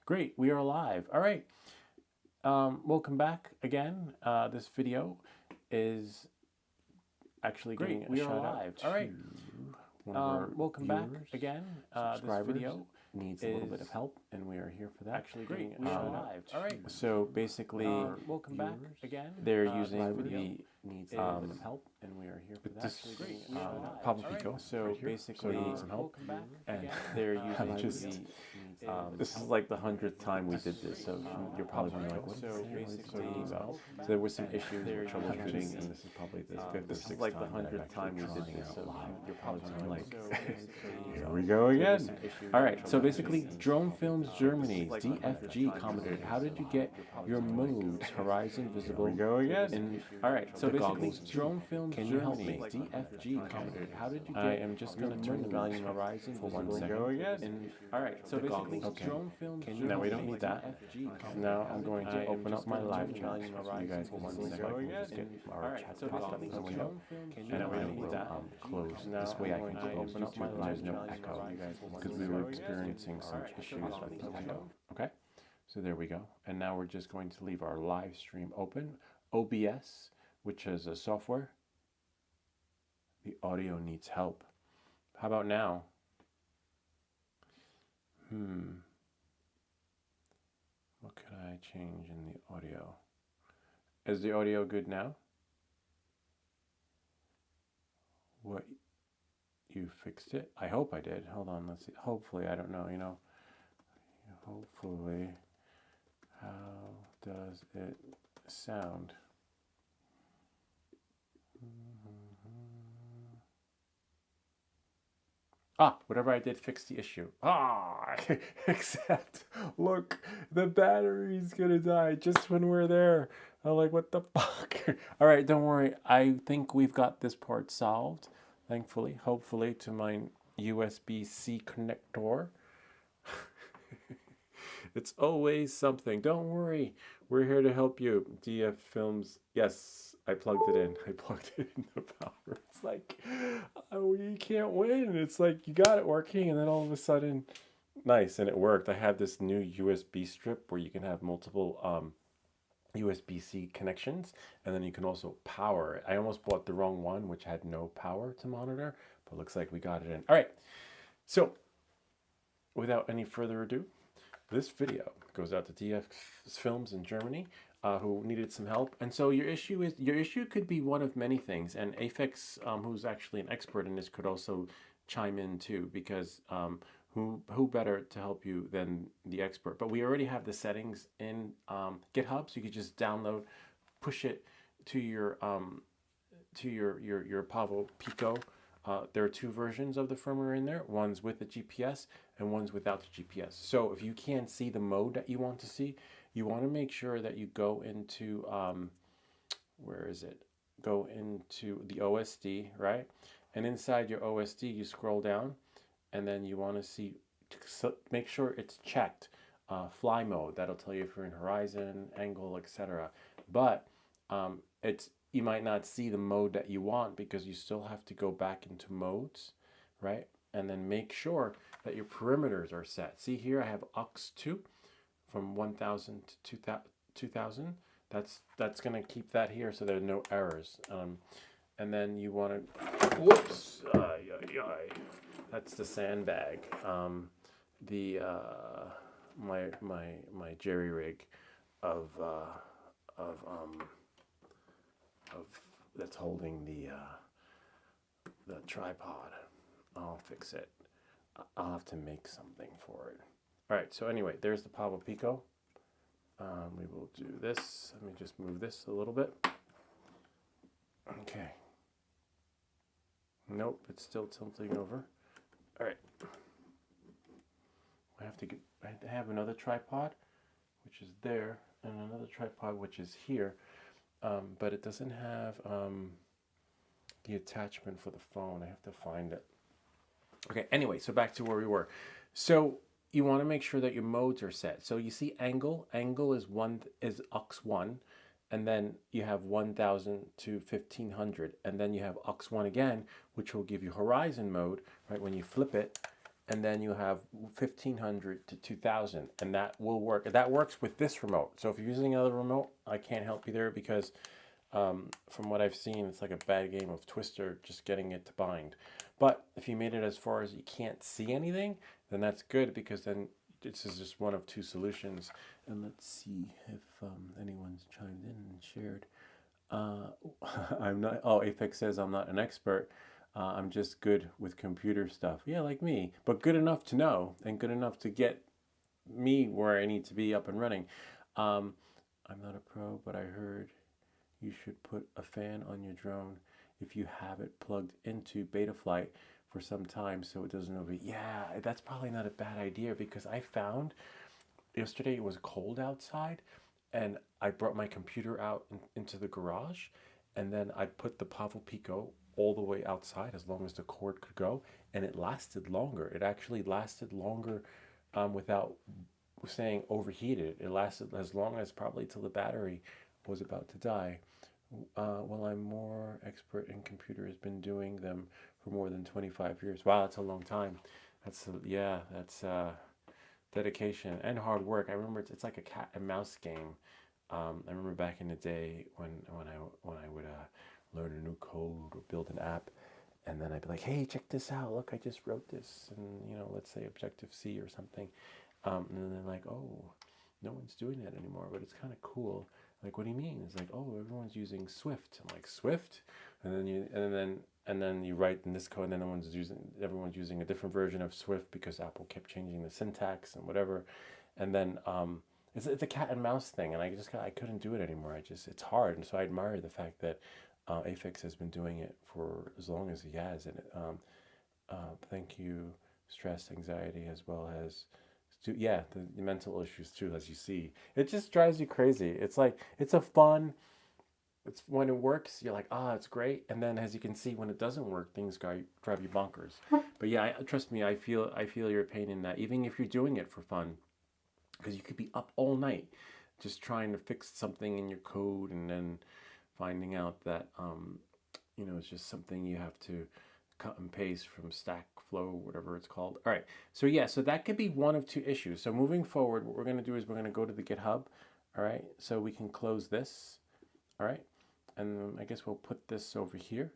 Great, we are live. All right. Welcome back again. This video is actually giving a shout out. All right. Welcome back again. This video needs a little bit of help, and we are here for that. Actually, giving a shout out. All right. So basically, welcome back again. They're using the needs a little bit of help, and we are here for that. This Pavo Pico. So basically, some help. and they're using This is like the 100th time we did this, so you're probably wondering like, what is So this basically, about? So there was some issues they're with troubleshooting, using and this is probably the fifth or this is sixth like time the that 100th time we did trying this, out so loud. you're probably wondering like, here we go again. All right, so basically, Drone Films Germany, DFG commented, how did you get your modes horizon visible? We go again. And, all right, so basically, goggles, Drone Films Can you help Germany, me? DFG commented, how did you get I am just your going to turn the modes volume up horizon for 1 visible? second. Go again. And, all right, so basically, goggles. Drone Films Germany, Now we don't need that. DFG commented, Now how I'm did going you to get open your up my live chat volume so you horizon guys will visible? see if I can just get And, our all right, chat so pop up basically, in the window. Drone Films And now we Germany, don't need that closed. Now This way I I'm can going to open up my YouTube live, no channel echo, so you guys will because see we were it. experiencing some Alright, issues so with the basically, echo. Okay, so there we go. And now we're just going to leave our live stream open. OBS, which is a software. The audio needs help. How about now? What could I change in the audio? Is the audio good now? What? You fixed it? I hope I did. Hold on, let's see. Hopefully, I don't know, you know. Hopefully, how does it sound? Whatever I did fixed the issue. Except, look, the battery's gonna die just when we're there. I'm like, what the fuck? All right, don't worry. I think we've got this part solved, thankfully, hopefully, to my USB-C connector. It's always something. Don't worry. We're here to help you. DF Films. Yes, I plugged it in. I plugged it in the power. It's like, oh, you can't win. It's like you got it working, and then all of a sudden, nice, and it worked. I have this new USB strip where you can have multiple USB-C connections, and then you can also power it. I almost bought the wrong one, which had no power to monitor, but looks like we got it in. All right, so without any further ado, this video goes out to DF Films in Germany who needed some help. And so your issue could be one of many things. And Aphex, who's actually an expert in this, could also chime in too, because who better to help you than the expert? But we already have the settings in GitHub, so you could just download, push it to your Pavo Pico. There are two versions of the firmware in there. One's with the GPS and one's without the GPS. So if you can't see the mode that you want to see, you want to make sure that you go into, where is it? Go into the OSD, right? And inside your OSD, you scroll down, and then you want to see, make sure it's checked. Fly mode, that'll tell you if you're in horizon, angle, etc. But you might not see the mode that you want because you still have to go back into modes, right? And then make sure that your perimeters are set. See here, I have aux2 from 1000 to 2000. That's gonna keep that here so there are no errors. And then you want to, whoops, that's the sandbag. My jerry rig of that's holding the tripod. I'll fix it. I'll have to make something for it. All right, so anyway, there's the Pavo Pico. We will do this. Let me just move this a little bit. Okay. Nope, it's still tilting over. All right. I have another tripod, which is there, and another tripod, which is here. But it doesn't have the attachment for the phone. I have to find it. Okay, anyway, so back to where we were. So you want to make sure that your modes are set. So you see angle is aux1, and then you have 1000 to 1500, and then you have aux1 again, which will give you horizon mode, right? When you flip it, and then you have 1500 to 2000, and that will work. That works with this remote. So if you're using another remote, I can't help you there because from what I've seen, it's like a bad game of Twister, just getting it to bind. But if you made it as far as you can't see anything, then that's good, because then this is just one of two solutions. And let's see if anyone's chimed in and shared. I'm not. Oh, Apex says I'm not an expert. I'm just good with computer stuff. Yeah, like me, but good enough to know and good enough to get me where I need to be up and running. I'm not a pro, but I heard you should put a fan on your drone if you have it plugged into Betaflight for some time so it doesn't overheat. Yeah, that's probably not a bad idea, because I found yesterday it was cold outside and I brought my computer out into the garage, and then I put the Pavo Pico all the way outside as long as the cord could go, and it lasted longer. It actually lasted longer without saying overheated. It lasted as long as probably till the battery was about to die. Well, I'm more expert in computers, been doing them for more than 25 years. Wow, that's a long time. That's dedication and hard work. I remember it's like a cat and mouse game. I remember back in the day when I would learn a new code or build an app, and then I'd be like, hey, check this out. Look, I just wrote this, and let's say Objective C or something. And then they're like, oh, no one's doing that anymore, but it's kind of cool. Like, what do you mean? It's like, oh, everyone's using Swift. I'm like, Swift? And then you write in this code, and then everyone's using a different version of Swift because Apple kept changing the syntax and whatever. And then it's a cat and mouse thing, and I couldn't do it anymore. It's hard, and so I admire the fact that Afix has been doing it for as long as he has. And thank you, stress, anxiety, as well as the mental issues too, as you see. It just drives you crazy. It's like, it's when it works, you're like, it's great. And then as you can see, when it doesn't work, things drive you bonkers. But yeah, trust me, I feel your pain in that, even if you're doing it for fun, because you could be up all night just trying to fix something in your code, and then finding out that, it's just something you have to cut and paste from Stack Flow, whatever it's called. All right, so that could be one of two issues. So moving forward, what we're going to do is we're going to go to the GitHub. All right, so we can close this. All right, and I guess we'll put this over here,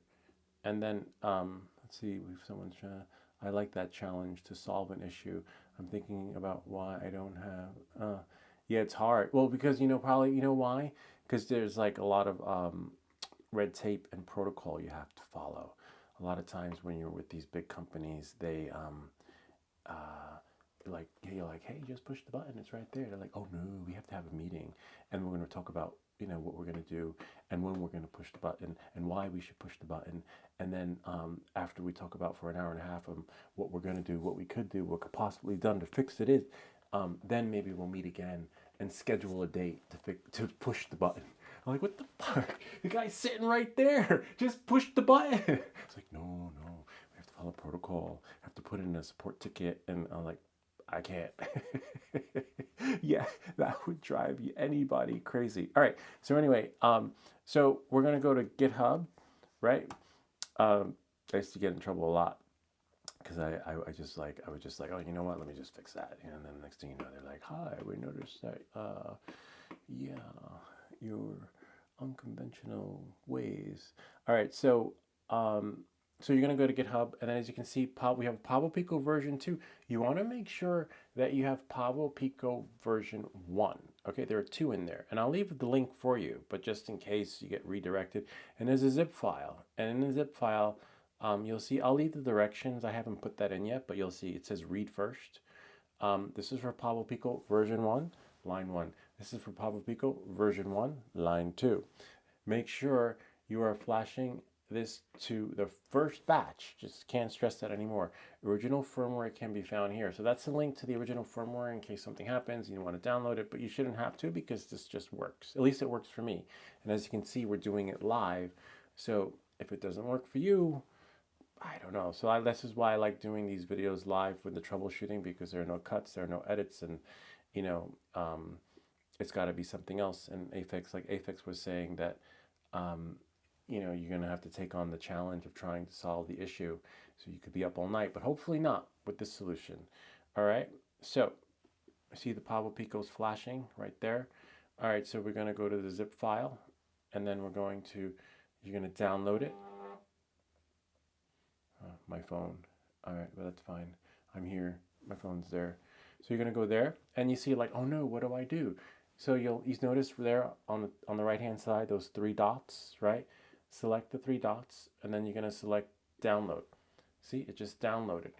and then let's see if someone's trying to, I like that challenge to solve an issue. I'm thinking about why I don't have yeah, it's hard. Well, because probably why, because there's like a lot of red tape and protocol you have to follow. A lot of times when you're with these big companies, they you're like, hey, just push the button, it's right there. They're like, oh no, we have to have a meeting, and we're going to talk about what we're going to do, and when we're going to push the button, and why we should push the button. And then after we talk about for an hour and a half what we're going to do, what we could do, what could possibly done to fix it then maybe we'll meet again and schedule a date to push the button. I'm like, what the fuck? The guy's sitting right there. Just push the button. It's like, no, we have to follow protocol. I have to put in a support ticket. And I'm like, I can't. Yeah, that would drive anybody crazy. All right. So anyway, so we're going to go to GitHub, right? I used to get in trouble a lot, because I was just like, oh, you know what? Let me just fix that. And then the next thing you know, they're like, hi, we noticed that, yeah, your unconventional ways. All right, so you're gonna go to GitHub, and then as you can see, we have Pavo Pico version 2. You want to make sure that you have Pavo Pico version 1. Okay, there are 2 in there, and I'll leave the link for you, but just in case you get redirected. And there's a zip file, and in the zip file, you'll see, I'll leave the directions. I haven't put that in yet, but you'll see it says read first. This is for Pavo Pico version 1, line 1. This is for Pavo Pico version 1, line 2. Make sure you are flashing this to the first batch. Just can't stress that anymore. Original firmware can be found here. So that's the link to the original firmware in case something happens, you want to download it, but you shouldn't have to, because this just works. At least it works for me. And as you can see, we're doing it live. So if it doesn't work for you, I don't know. So this is why I like doing these videos live with the troubleshooting, because there are no cuts, there are no edits, and it's got to be something else. And Afix was saying that you're going to have to take on the challenge of trying to solve the issue. So you could be up all night, but hopefully not. with this solution. All right, so see the Pavo Pico's flashing right there. All right, so we're going to go to the zip file, and then you're going to download it. My phone. All right, well, that's fine. I'm here. My phone's there. So you're going to go there, and you see like, oh no, what do I do? So you'll notice there on the right hand side those 3 dots, right? Select the 3 dots, and then you're going to select download. See, it just downloaded.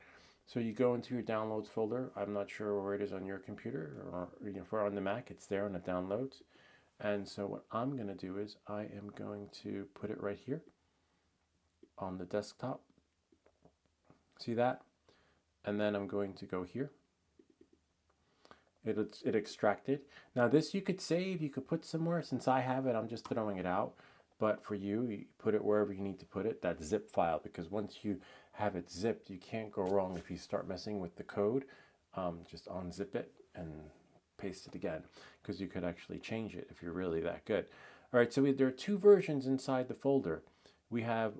So you go into your downloads folder. I'm not sure where it is on your computer, or for on the Mac, it's there on the downloads. And so what I'm going to do is I am going to put it right here on the desktop. See that? And then I'm going to go here. It extracted. Now this you could save, you could put somewhere. Since I have it, I'm just throwing it out. But for you put it wherever you need to put it, that zip file, because once you have it zipped, you can't go wrong if you start messing with the code. Just unzip it and paste it again, because you could actually change it if you're really that good. All right, so there are 2 versions inside the folder. We have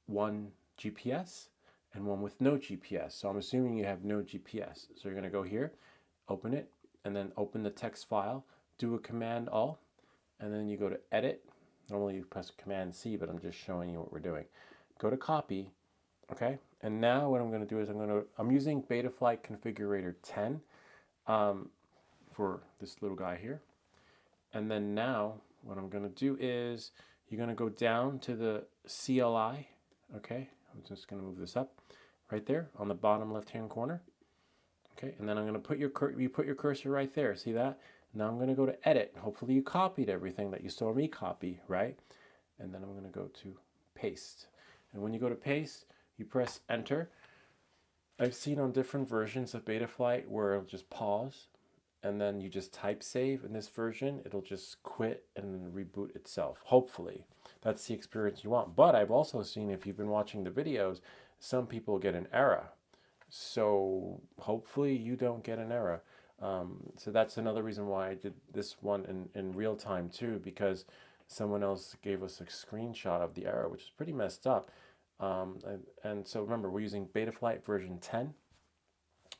one GPS and one with no GPS. So I'm assuming you have no GPS. So you're going to go here, open it, and then open the text file, do a Command-Alt, and then you go to Edit. Normally you press Command-C, but I'm just showing you what we're doing. Go to Copy, okay? And now what I'm going to do is I'm using Betaflight Configurator 10 for this little guy here. And then now what I'm going to do is you're going to go down to the CLI, okay? I'm just going to move this up right there on the bottom left-hand corner. Okay, and then I'm going to put your cursor right there. See that? Now I'm going to go to Edit. Hopefully you copied everything that you saw me copy, right? And then I'm going to go to Paste. And when you go to Paste, you press Enter. I've seen on different versions of Betaflight where it'll just pause, and then you just type save. In this version, it'll just quit and reboot itself. Hopefully, that's the experience you want. But I've also seen, if you've been watching the videos, some people get an error. So hopefully you don't get an error. So that's another reason why I did this one in real time too, because someone else gave us a screenshot of the error, which is pretty messed up. And so remember, we're using Betaflight version 10.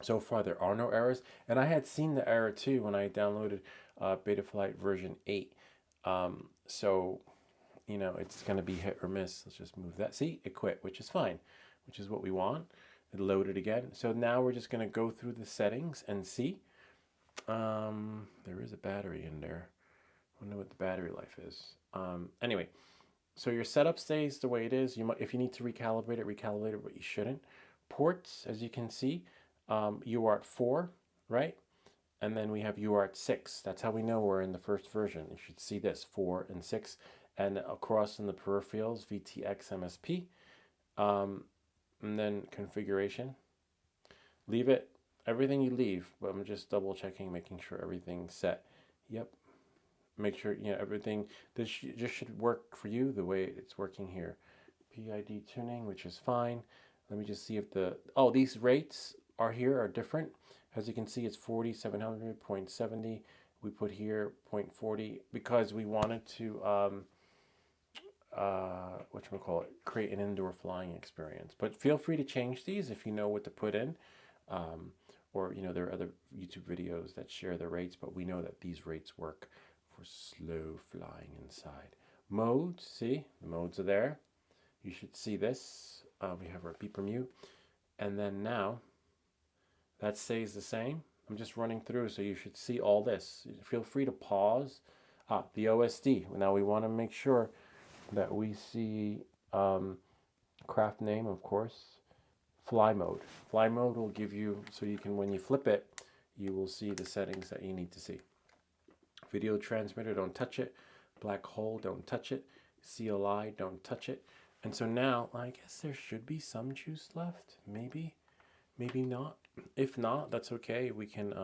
So far there are no errors, and I had seen the error too when I downloaded Betaflight version 8. So it's going to be hit or miss. Let's just move that. See, it quit, which is fine, which is what we want. It loaded again. So now we're just going to go through the settings and see. There is a battery in there. I wonder what the battery life is. Anyway, so your setup stays the way it is. If you need to recalibrate it, but you shouldn't. Ports, as you can see, UART 4, right? And then we have UART 6. That's how we know we're in the first version. You should see this, 4 and 6. And across in the peripherals, VTX MSP. And then configuration. Leave it, everything you leave, but I'm just double checking, making sure everything's set. Yep. Make sure, everything, this just should work for you the way it's working here. PID tuning, which is fine. Let me just see if these rates are different. As you can see, it's 4700, 0.70. We put here 0.40 because we wanted to, create an indoor flying experience. But feel free to change these if you know what to put in. Or there are other YouTube videos that share the rates, but we know that these rates work for slow flying inside. Modes, see, the modes are there. You should see this. We have our beeper mute. And then now, that stays the same. I'm just running through, so you should see all this. Feel free to pause. The OSD. Now we want to make sure that we see craft name, of course. Fly mode. Fly mode will give you, so you can, when you flip it, you will see the settings that you need to see. Video transmitter, don't touch it. Black hole, don't touch it. CLI, don't touch it. And so now, I guess there should be some juice left. Maybe, maybe not. If not, that's okay. We can,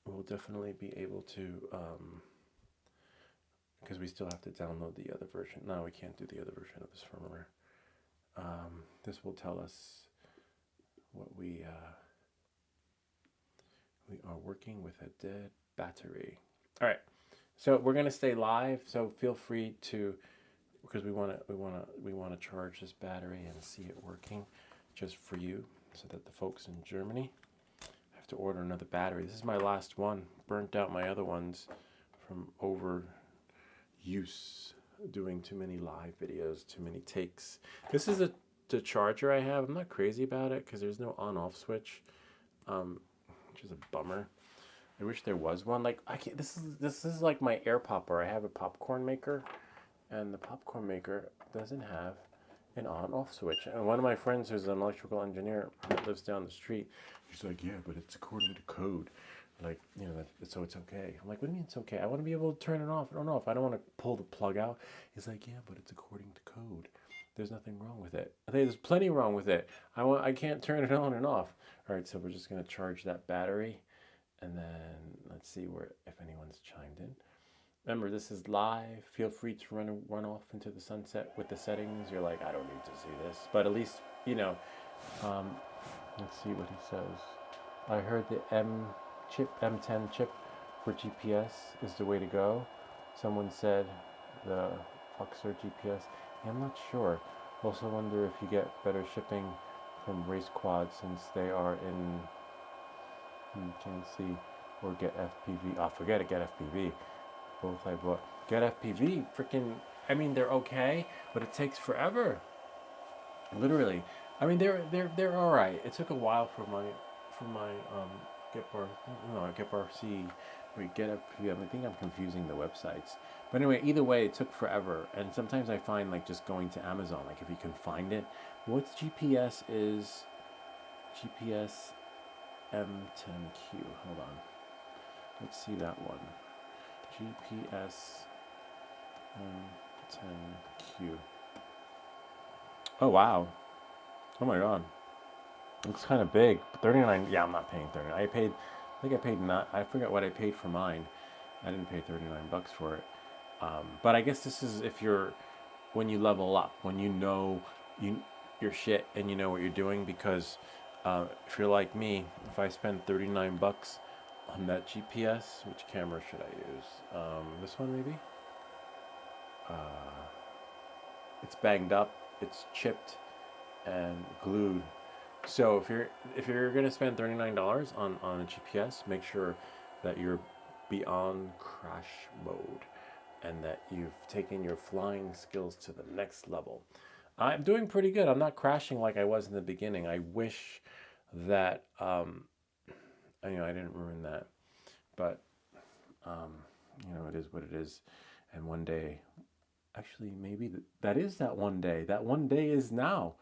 we'll definitely be able to, because we still have to download the other version. No, we can't do the other version of this firmware. This will tell us what we are working with a dead battery. All right, so we're gonna stay live. So feel free to, because we want to charge this battery and see it working just for you. so that the folks in Germany have to order another battery. This is my last one. Burnt out my other ones from overuse, doing too many live videos, too many takes. This is the charger I have. I'm not crazy about it because there's no on-off switch, which is a bummer. I wish there was one. Like I can't. This is like my air popper. I have a popcorn maker, and the popcorn maker doesn't have an on-off switch. And one of my friends who's an electrical engineer that lives down the street, he's like, yeah, but it's according to code. Like, you know, so it's okay. I'm like, what do you mean it's okay? I want to be able to turn it off. I don't know if I don't want to pull the plug out. He's like, yeah, but it's according to code. There's nothing wrong with it. I think there's plenty wrong with it. I can't turn it on and off. All right, so we're just going to charge that battery. And then let's see if anyone's chimed in. Remember, this is live. Feel free to run off into the sunset with the settings. You're like, I don't need to see this. But at least, you know, let's see what he says. I heard the M10 chip for GPS is the way to go. Someone said the Foxer GPS. Yeah, I'm not sure. Also wonder if you get better shipping from Race Quad since they are in KNC, or get FPV. Oh, forget it, get FPV. Both I bought. Get FPV, freaking, I mean, they're okay, but it takes forever. Literally. I mean, they're all right. It took a while for my Get Bar C. Wait, Get FPV. I think I'm confusing the websites. But anyway, either way, it took forever. And sometimes I find like just going to Amazon, like if you can find it. What's GPS is GPS M10Q. Hold on. Let's see that one. GPS M10Q. Oh, wow. Oh, my God. Looks kind of big. 39. Yeah, I'm not paying 39. I think I paid not. I forgot what I paid for mine. I didn't pay $39 for it. But I guess this is when you level up, when you know your shit and you know what you're doing, because if you're like me, if I spend $39 on that GPS, which camera should I use? This one maybe? It's banged up, it's chipped and glued. So if you're gonna spend $39 on a GPS, make sure that you're beyond crash mode and that you've taken your flying skills to the next level. I'm doing pretty good. I'm not crashing like I was in the beginning. I wish that I didn't ruin that, but it is what it is. And one day, actually, maybe that is that one day. That one day is now.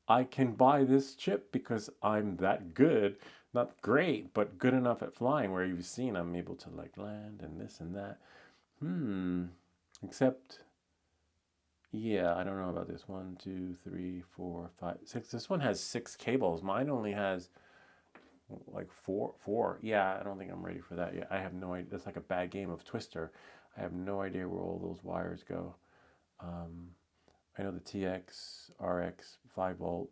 I can buy this chip because I'm that good, not great, but good enough at flying where you've seen I'm able to like land and this and that. Except, yeah, I don't know about this. 1, 2, 3, 4, 5, 6. This one has 6 cables. Mine only has like four. Yeah, I don't think I'm ready for that yet. I have no idea. It's like a bad game of Twister. I have no idea where all those wires go. I know the TX, RX, 5-volt,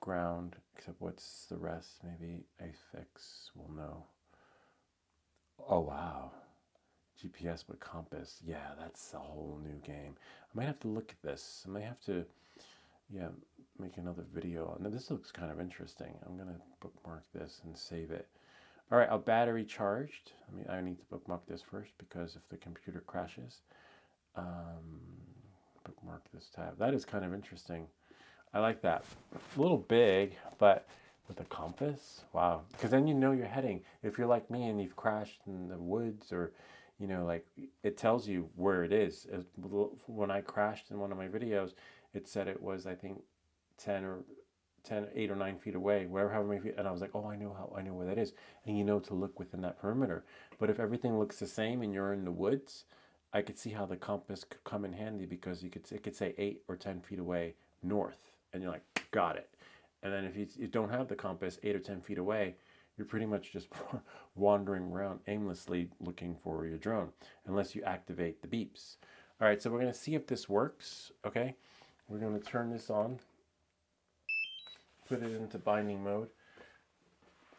ground, except what's the rest? Maybe AFX will know. Oh, wow. GPS with compass. Yeah, that's a whole new game. I might have to look at this. I might have to, make another video. Now, this looks kind of interesting. I'm going to bookmark this and save it. All right, our battery charged. I need to bookmark this first because if the computer crashes, bookmark this tab. That is kind of interesting. I like that. A little big, but with a compass, wow. Because then you know you're heading. If you're like me and you've crashed in the woods, or like it tells you where it is. When I crashed in one of my videos, it said it was, I think, 8 or 9 feet away, however many feet, and I was like, oh, I know where that is, and to look within that perimeter. But if everything looks the same and you're in the woods, I could see how the compass could come in handy, because it could say 8 or 10 feet away north, and you're like, got it. And then if you don't have the compass 8 or 10 feet away, you're pretty much just wandering around aimlessly looking for your drone, unless you activate the beeps. All right, so we're going to see if this works, okay? We're going to turn this on, put it into binding mode.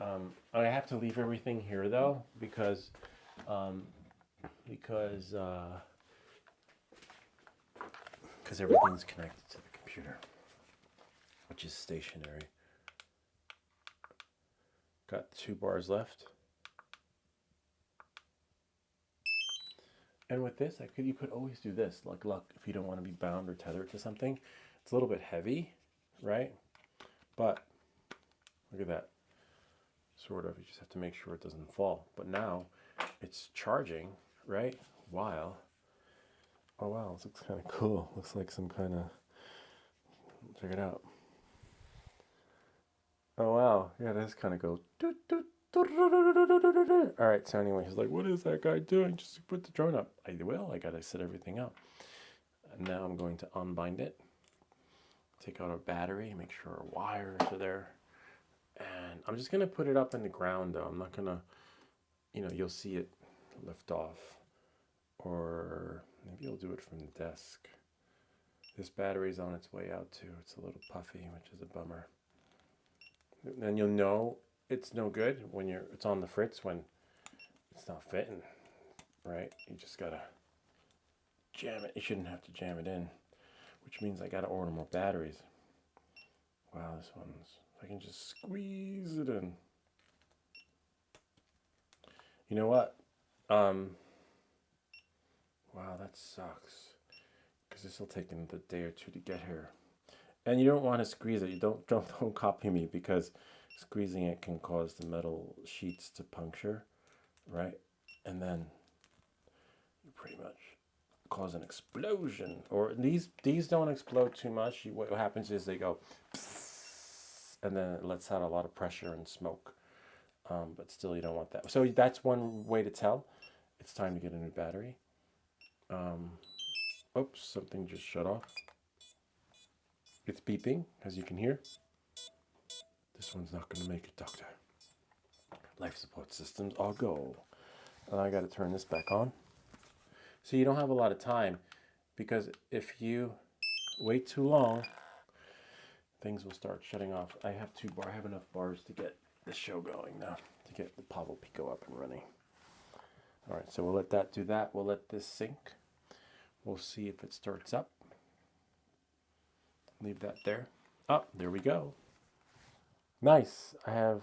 I have to leave everything here, though, because everything's connected to the computer, which is stationary. Got 2 bars left. And with this, you could always do this. Like, look, if you don't want to be bound or tethered to something, it's a little bit heavy, right? But look at that. Sort of. You just have to make sure it doesn't fall. But now it's charging, right? While, oh wow, this looks kind of cool. Looks like some kind of, check it out. Oh wow, yeah, that is kind of go. All right, so anyway, he's like, what is that guy doing? Just put the drone up. I will, I gotta set everything up. And now I'm going to unbind it. Take out our battery, make sure our wires are there. And I'm just gonna put it up in the ground though. I'm not gonna, you know, you'll see it lift off. Or maybe I'll do it from the desk. This battery's on its way out too. It's a little puffy, which is a bummer. Then you'll know it's no good when it's on the fritz, when it's not fitting, right? You just gotta jam it. You shouldn't have to jam it in, which means I gotta order more batteries. Wow, this one's, if I can just squeeze it in. You know what? Wow, that sucks. Because this will take another day or 2 to get here. And you don't want to squeeze it. You don't copy me, because squeezing it can cause the metal sheets to puncture, right? And then you pretty much cause an explosion. Or these don't explode too much. What happens is they go, and then it lets out a lot of pressure and smoke. But still, you don't want that. So that's one way to tell it's time to get a new battery. Oops, something just shut off. It's beeping, as you can hear. This one's not going to make it, doctor. Life support systems, all go. And I got to turn this back on. So you don't have a lot of time, because if you wait too long, things will start shutting off. I have enough bars to get the show going now, to get the Pavo Pico up and running. All right, so we'll let that do that. We'll let this sink. We'll see if it starts up. Leave that there. Oh, there we go. Nice. I have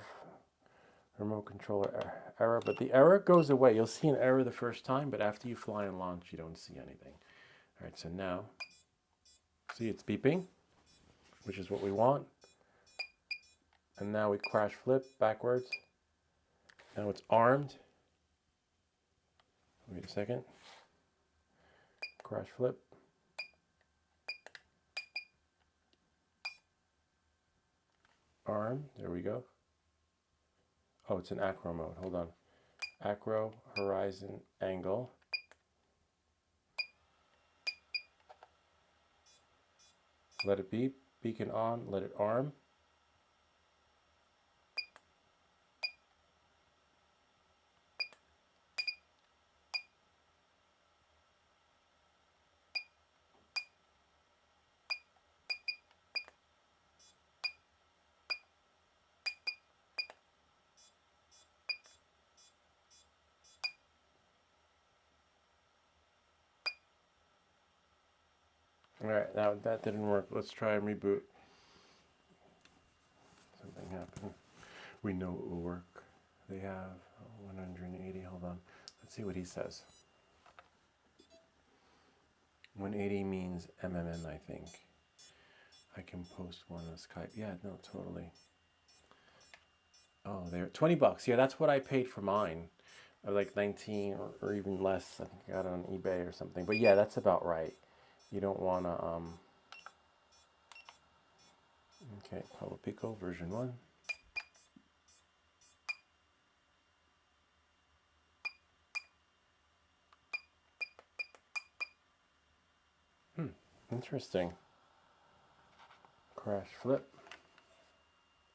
remote controller error, but the error goes away. You'll see an error the first time, but after you fly and launch, you don't see anything. All right, so now, see, it's beeping, which is what we want. And now we crash flip backwards. Now it's armed. Wait a second. Crash flip. Arm, there we go. Oh, it's in acro mode, hold on. Acro, horizon, angle. Let it beep, beacon on, let it arm. All right, now that didn't work. Let's try and reboot. Something happened. We know it will work. They have 180. Hold on. Let's see what he says. 180 means MMM, I think. I can post one on Skype. Yeah, no, totally. Oh, they're $20. Yeah, that's what I paid for mine. Like 19 or even less. I think I got it on eBay or something. But yeah, that's about right. You don't want to, okay, Pavo Pico version 1. Interesting. Crash flip.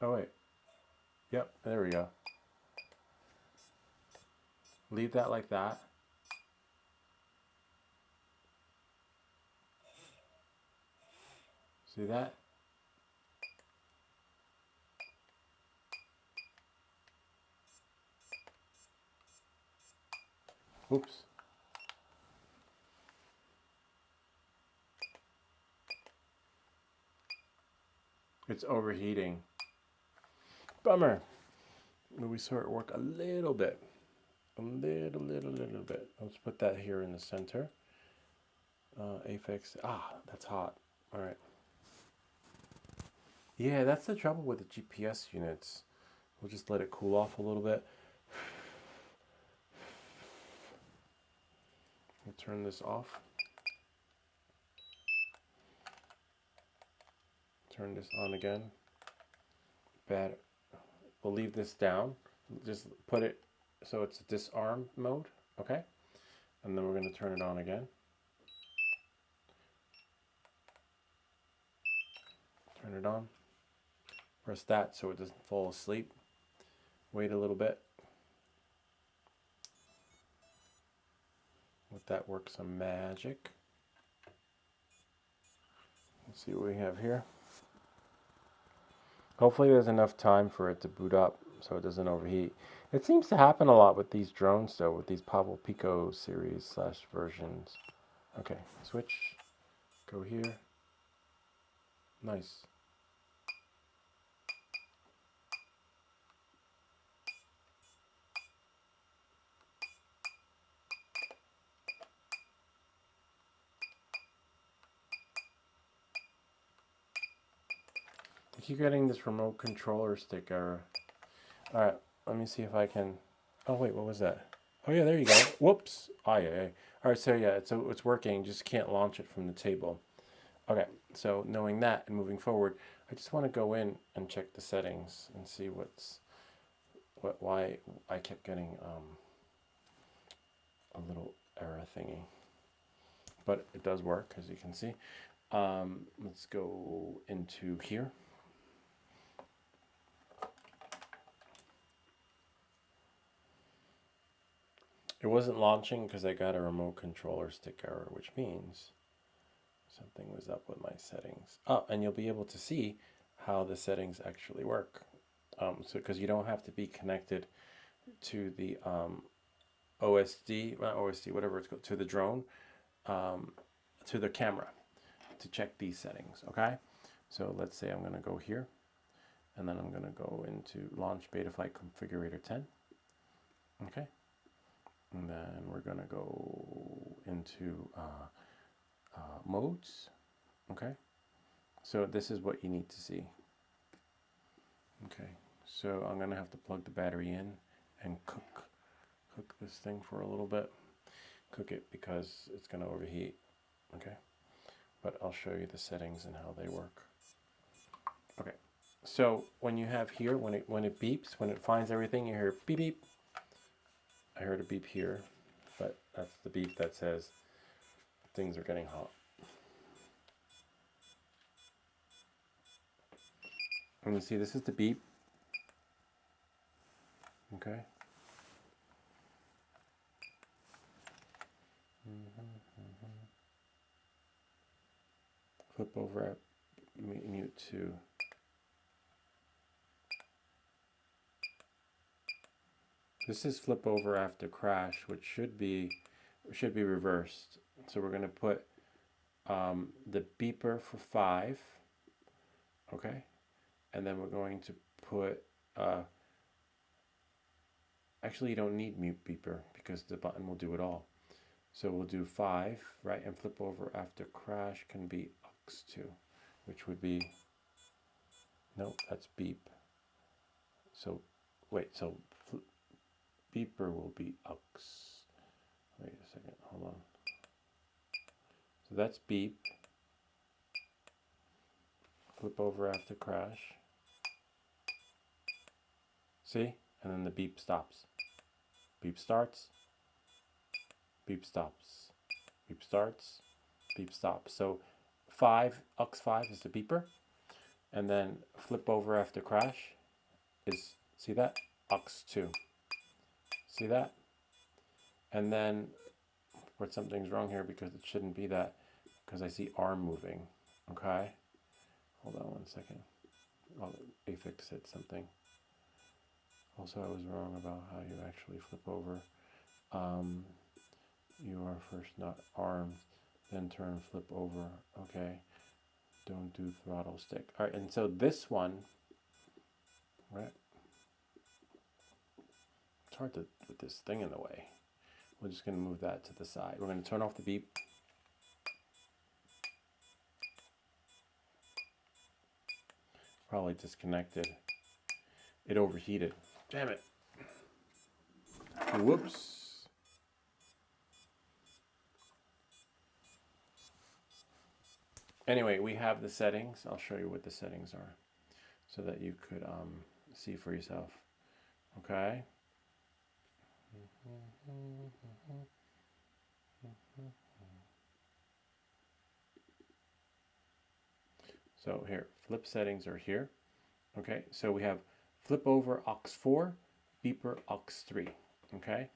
Oh wait. Yep, there we go. Leave that like that. See that? Oops. It's overheating. Bummer. we saw it work a little bit. A little bit. Let's put that here in the center. Affix. That's hot. All right. Yeah, that's the trouble with the GPS units. We'll just let it cool off a little bit. We'll turn this off. Turn this on again. Bad. We'll leave this down. Just put it so it's disarm mode. Okay. And then we're going to turn it on again. Turn it on. Press that so it doesn't fall asleep. Wait a little bit. Let that work some magic. Let's see what we have here. Hopefully there's enough time for it to boot up so it doesn't overheat. It seems to happen a lot with these drones though, with these Pavo Pico series / versions. Okay, switch. Go here. Nice. I keep getting this remote controller stick error. Alright, let me see if I can... Oh wait, what was that? Oh yeah, there you go. Whoops. Yeah. Alright, so yeah, it's working, just can't launch it from the table. Okay, so knowing that and moving forward, I just want to go in and check the settings and see why I kept getting a little error thingy. But it does work, as you can see. Let's go into here. It wasn't launching because I got a remote controller stick error, which means something was up with my settings. Oh, and you'll be able to see how the settings actually work. So because you don't have to be connected to the OSD, not OSD, whatever it's called, to the drone, to the camera to check these settings, okay? So let's say I'm going to go here, and then I'm going to go into Launch Betaflight Configurator 10, okay? And then we're going to go into modes, okay? So this is what you need to see. Okay, so I'm going to have to plug the battery in and cook this thing for a little bit. Cook it because it's going to overheat, okay? But I'll show you the settings and how they work. Okay, so when you have here, when it beeps, when it finds everything, you hear beep beep. I heard a beep here, but that's the beep that says things are getting hot. And you see, this is the beep. Okay. Flip over at mute to this is flip over after crash, which should be reversed. So we're going to put the beeper for 5, okay, and then we're going to put actually you don't need mute beeper because the button will do it all. So we'll do 5, right, and flip over after crash can be aux2, which would be, no, that's beep. So wait, so beeper will be aux. Wait a second, hold on. So that's beep. Flip over after crash. See? And then the beep stops. Beep starts. Beep stops. Beep starts. Beep stops. So aux5 is the beeper. And then flip over after crash is, see that? aux2. See that? And then, but something's wrong here because it shouldn't be that, because I see arm moving. Okay? Hold on 1 second. Oh, affix said something. Also, I was wrong about how you actually flip over. You are first not armed, then turn flip over. Okay. Don't do throttle stick. All right, and so this one, right? It's hard to put this thing in the way. We're just going to move that to the side. We're going to turn off the beep. Probably disconnected. It overheated. Damn it. Whoops. Anyway, we have the settings. I'll show you what the settings are so that you could see for yourself. Okay. So here, flip settings are here. Okay, so we have flip over aux 4, beeper aux 3. Okay.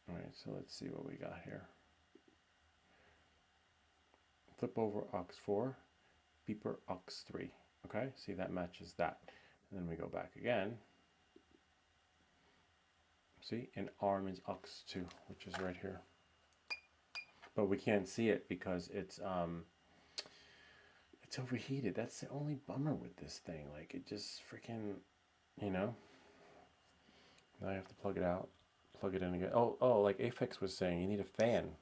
All right, so let's see what we got here. Flip over aux 4, beeper aux 3. Okay, see that matches that. And then we go back again. See, and arm is aux 2, which is right here. But we can't see it because it's overheated. That's the only bummer with this thing. Like, it just freaking, you know. Now I have to plug it out, plug it in again. Oh, like Afex was saying, you need a fan.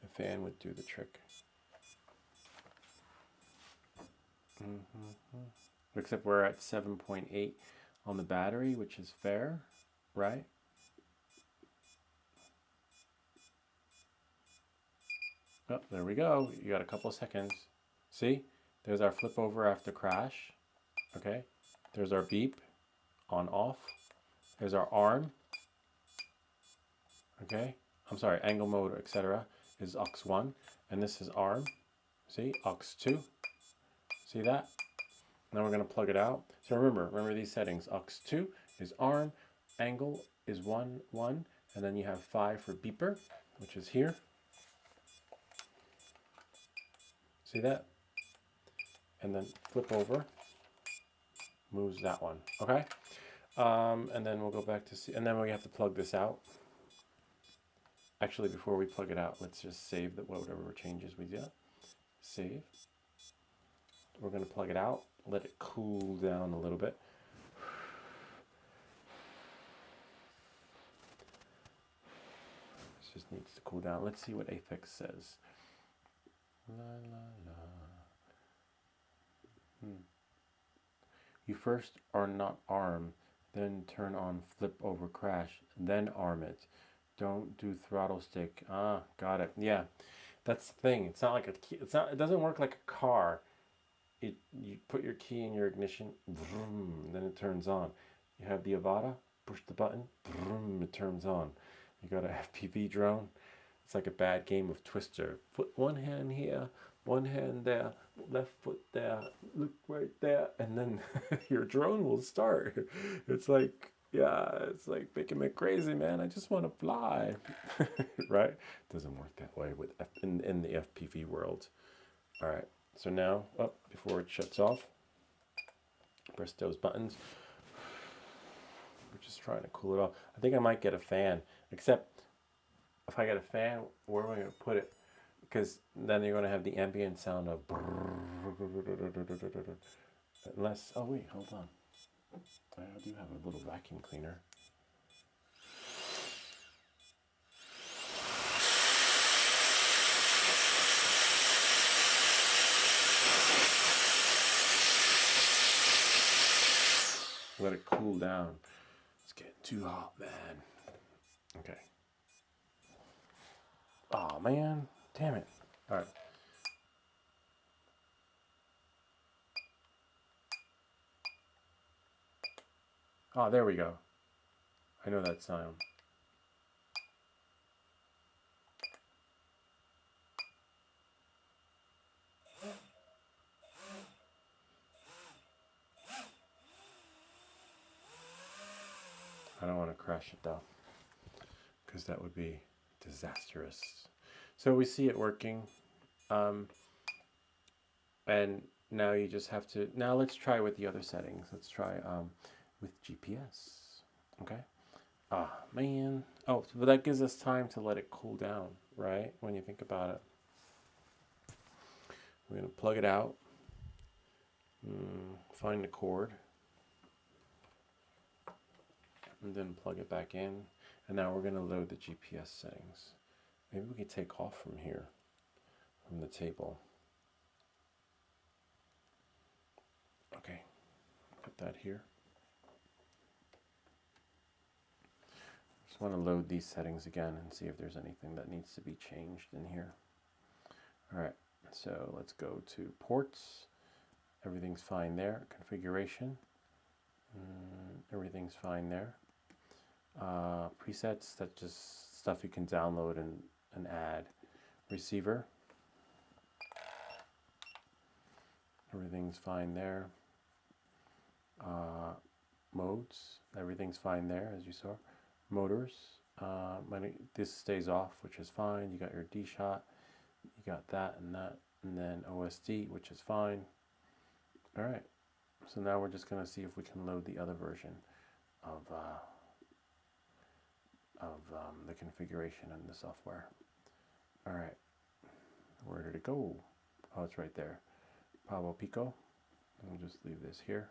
A fan would do the trick. Except we're at 7.8 on the battery, which is fair, right? Oh, there we go. You got a couple of seconds. See? There's our flip over after crash. Okay. There's our beep. On off. There's our arm. Okay. I'm sorry. Angle mode, etc. is aux 1. And this is arm. See? Aux 2. See that? Now we're going to plug it out. So remember these settings. Aux 2 is arm. Angle is 1, 1. And then you have 5 for beeper, which is here. See that? And then flip over, moves that one, okay? And then we'll go back to see, and then we have to plug this out. Actually, before we plug it out, let's just save that whatever changes we did. Save. We're gonna plug it out, let it cool down a little bit. This just needs to cool down. Let's see what Afex says. La, la, la. You first are not arm, then turn on flip over crash, then arm it. Don't do throttle stick. Ah, got it. Yeah, that's the thing. It's not like a key. It doesn't work like a car. You put your key in your ignition, vroom, then it turns on. You have the Avata, push the button, vroom, it turns on. You got a FPV drone. It's like a bad game of Twister. Put one hand here, one hand there, left foot there, look right there, and then your drone will start. It's like, yeah, it's like making me crazy, man. I just want to fly, right? Doesn't work that way with in the FPV world. All right, so now, before it shuts off, press those buttons. We're just trying to cool it off. I think I might get a fan, except if I get a fan, where am I going to put it? Because then you're going to have the ambient sound of unless, oh wait, hold on. I do have a little vacuum cleaner. Let it cool down. It's getting too hot, man. Okay. Oh man, damn it. All right. Oh, there we go. I know that sound. I don't want to crash it though, because that would be disastrous. So we see it working, and now you just have to, now let's try with the other settings. Let's try with GPS. Okay. Ah, man. Oh, but that gives us time to let it cool down, right? When you think about it. We're going to plug it out. Find the cord. and then plug it back in. And now we're going to load the GPS settings. Maybe we can take off from here, from the table. Okay, put that here. Just want to load these settings again and see if there's anything that needs to be changed in here. All right, so let's go to ports. Everything's fine there. Configuration. Everything's fine there. Presets, that's just stuff you can download and add. Receiver. Everything's fine there. Modes, everything's fine there, as you saw. Motors, this stays off, which is fine. You got your D-shot, you got that, and then OSD, which is fine. All right, so now we're just going to see if we can load the other version of the configuration and the software. All right, where did it go? Oh, it's right there. Pavo Pico. We'll just leave this here.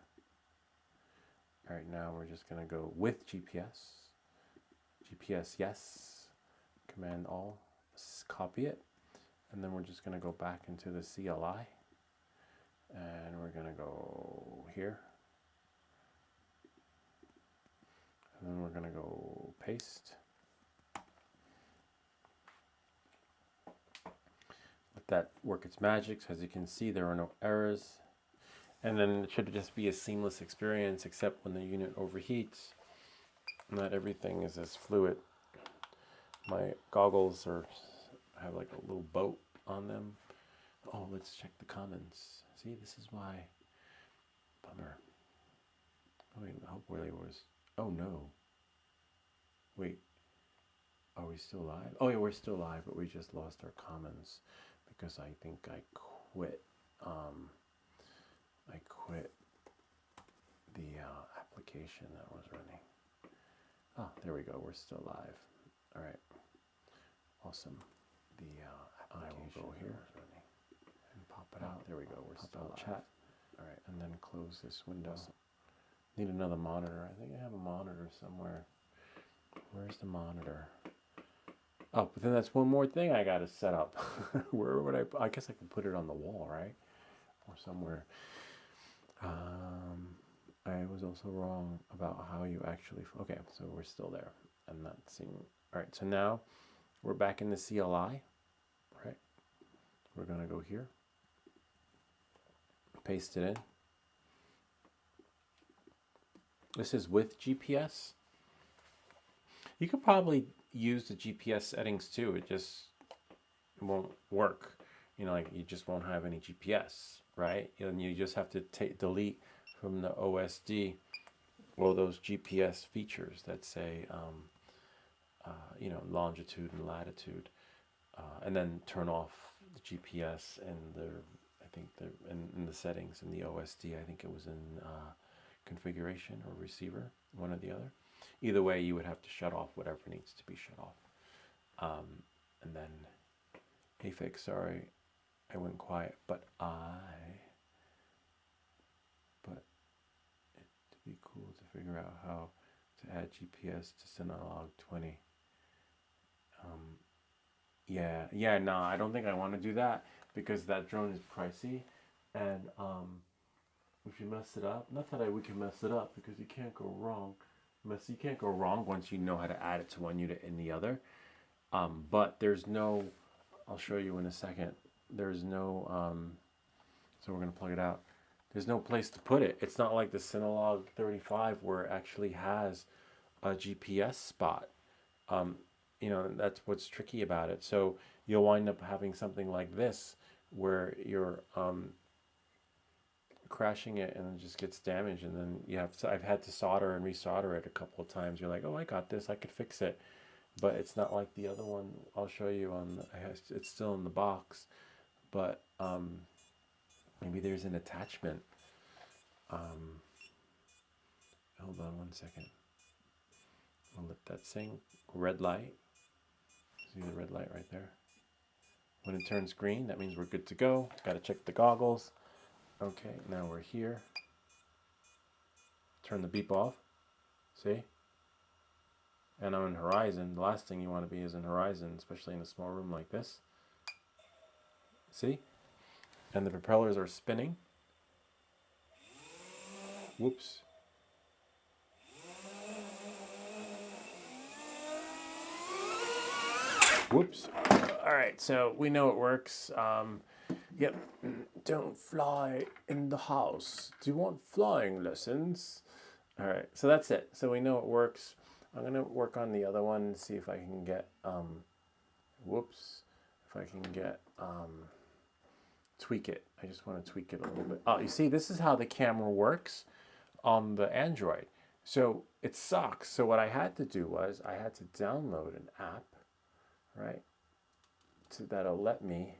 All right, now we're just going to go with GPS. GPS, yes. Command all, copy it. And then we're just going to go back into the CLI. And we're going to go here. And then we're going to go paste. Let that work its magic. As you can see, there are no errors. And then it should just be a seamless experience, except when the unit overheats. Not everything is as fluid. My goggles have like a little boat on them. Oh, let's check the comments. See, this is why. Bummer. Oh, wait, hopefully it was. Oh no. Wait. Are we still live? Oh yeah, we're still live, but we just lost our comments because I think I quit. I quit the application that was running. Oh, there we go. We're still live. All right. Awesome. The I will go here and pop it out. There we go. We're still live. Chat. All right, and then close this window. Awesome. Need another monitor. I think I have a monitor somewhere. Where's the monitor? Oh, but then that's one more thing I got to set up. Where would I guess I can put it on the wall, right? Or somewhere. I was also wrong about how you actually, okay, so we're still there. I'm not seeing, all right, so now we're back in the CLI, right? We're gonna go here, paste it in. This is with GPS. You could probably use the GPS settings too, it just won't work. You know, like you just won't have any GPS, right? And you just have to delete from the OSD all those GPS features that say, you know, longitude and latitude, and then turn off the GPS and I think in the settings in the OSD. I think it was in configuration or receiver, one or the other. Either way, you would have to shut off whatever needs to be shut off. And then, hey fix, sorry, I went quiet, but it'd be cool to figure out how to add GPS to Synolog 20. No, I don't think I want to do that because that drone is pricey, and if you mess it up, not that we can mess it up because you can't go wrong. You can't go wrong once you know how to add it to one unit and the other. But there's no, I'll show you in a second. There's no, so we're going to plug it out. There's no place to put it. It's not like the Synolog 35 where it actually has a GPS spot. You know, that's what's tricky about it. So you'll wind up having something like this where you're crashing it and it just gets damaged, and then you have I've had to solder and resolder it a couple of times. You're like, oh, I got this, I could fix it, but it's not like the other one. I'll show you on it's still in the box, but maybe there's an attachment. Hold on one second. I'll let that sing. Red light. See the red light right there? When it turns green, that means we're good to go. Got to check the goggles. Okay, now we're here. Turn the beep off. See? and I'm in horizon, the last thing you want to be is in horizon, especially in a small room like this. See? And the propellers are spinning. Whoops. Whoops. All right, so we know it works. Yep. Don't fly in the house. Do you want flying lessons? All right, so that's it. So we know it works. I'm gonna work on the other one and see if I can get, whoops, if I can get, tweak it. I just want to tweak it a little bit. Oh, you see, this is how the camera works on the Android. So it sucks. So what I had to do was I had to download an app, right? So that'll let me,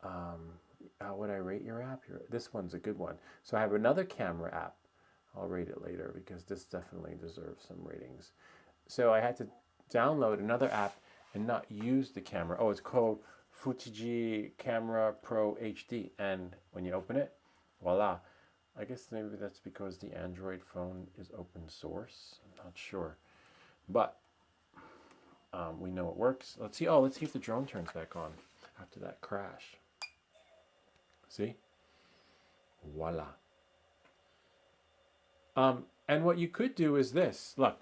how would I rate your app? This one's a good one. So I have another camera app. I'll rate it later because this definitely deserves some ratings. So I had to download another app and not use the camera. Oh, it's called Fuji Camera Pro HD. And when you open it, voila. I guess maybe that's because the Android phone is open source. I'm not sure. But we know it works. Let's see. Oh, let's see if the drone turns back on after that crash. See? Voila. And what you could do is this. Look,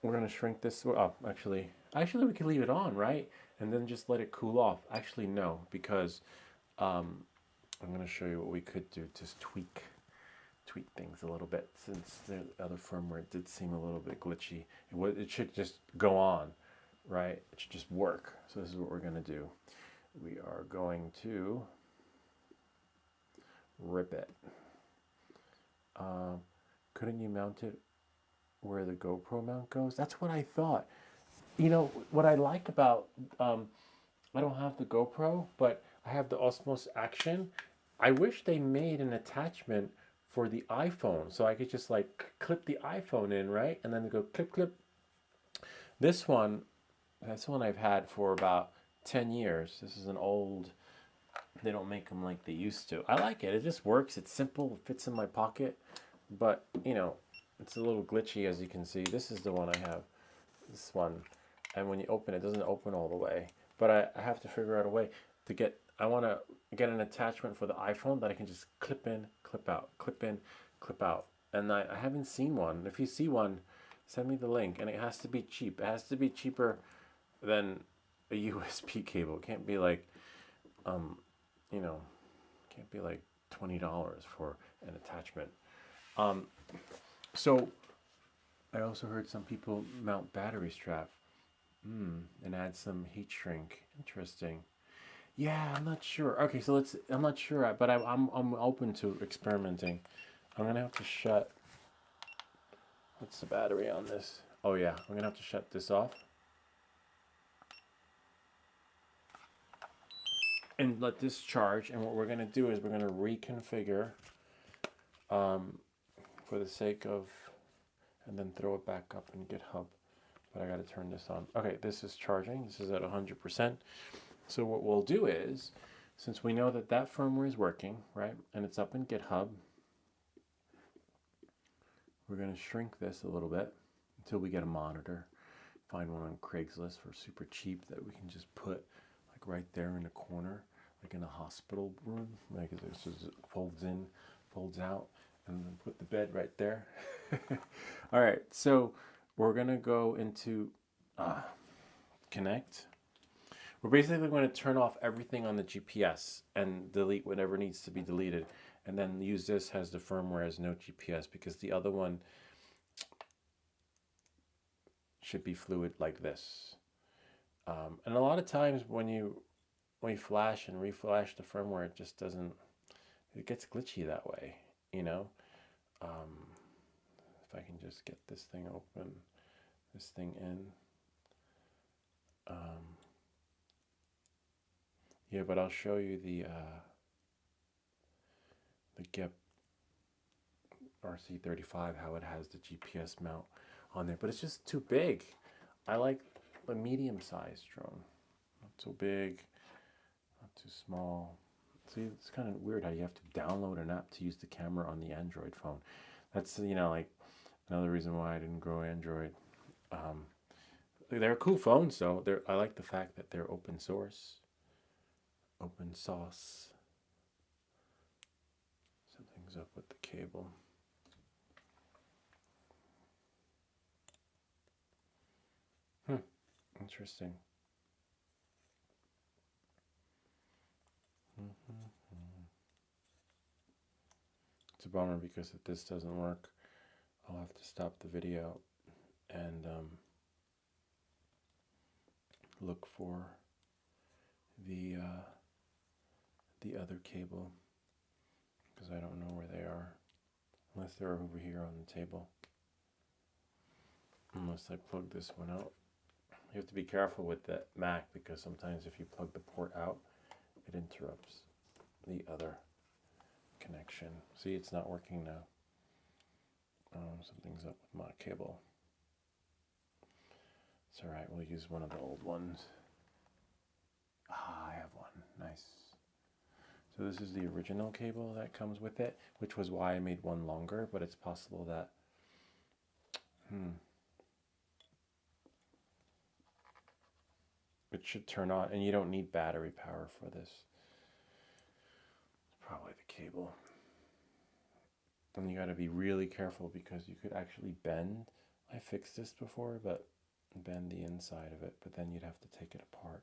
we're going to shrink this up. Actually, we could leave it on, right? And then just let it cool off. Actually, no, because I'm going to show you what we could do to tweak things a little bit, since the other firmware did seem a little bit glitchy. It should just go on, right? It should just work. So this is what we're going to do. We are going to rip it. Couldn't you mount it where the GoPro mount goes? That's what I thought. You know, what I like about, I don't have the GoPro, but I have the Osmos Action. I wish they made an attachment for the iPhone, so I could just like clip the iPhone in, right? And then go clip, clip. This one, that's one I've had for about 10 years. This is an old, they don't make them like they used to. I like it. It just works. It's simple. It fits in my pocket. But, you know, it's a little glitchy, as you can see. This is the one I have. This one. And when you open it, it doesn't open all the way. But I have to figure out a way to get, I want to get an attachment for the iPhone that I can just clip in, clip out, clip in, clip out. And I haven't seen one. If you see one, send me the link. And it has to be cheap. It has to be cheaper than a USB cable. It can't be like, you know, can't be like $20 for an attachment. So I also heard some people mount battery strap and add some heat shrink. Interesting. Yeah, I'm not sure. Okay, so I'm not sure, but I'm open to experimenting. I'm gonna have to shut, what's the battery on this? Oh yeah, I'm gonna have to shut this off and let this charge. And what we're gonna do is we're gonna reconfigure for the sake of, and then throw it back up in GitHub. But I got to turn this on. Okay, this is charging. This is at 100%. So what we'll do is, since we know that that firmware is working, right, and it's up in GitHub, we're going to shrink this a little bit until we get a monitor. Find one on Craigslist for super cheap that we can just put like right there in the corner, like in a hospital room. Like this just folds in, folds out, and then put the bed right there. All right, so we're gonna go into connect. We're basically going to turn off everything on the GPS and delete whatever needs to be deleted, and then use this as the firmware as no GPS, because the other one should be fluid like this. And a lot of times when you flash and reflash the firmware, it just doesn't, it gets glitchy that way, you know. If I can just get this thing open, this thing in. Yeah, but I'll show you the GEP RC35, how it has the GPS mount on there, but it's just too big. I like a medium-sized drone, not so big, not too small. See, it's kind of weird how you have to download an app to use the camera on the Android phone. That's, you know, like Another reason why I didn't grow Android. They're cool phones, though. I like the fact that they're open source, open sauce. Something's up with the cable. Interesting. It's a bummer because if this doesn't work, I'll have to stop the video and look for the other cable, because I don't know where they are, unless they're over here on the table. Unless I plug this one out. You have to be careful with that Mac, because sometimes if you plug the port out, it interrupts the other connection. See, it's not working now. Something's up with my cable. It's alright, we'll use one of the old ones. I have one. Nice. So this is the original cable that comes with it, which was why I made one longer, but it's possible that it should turn on, and you don't need battery power for this. It's probably the cable. And you got to be really careful, because you could actually bend. I fixed this before, but bend the inside of it, but then you'd have to take it apart.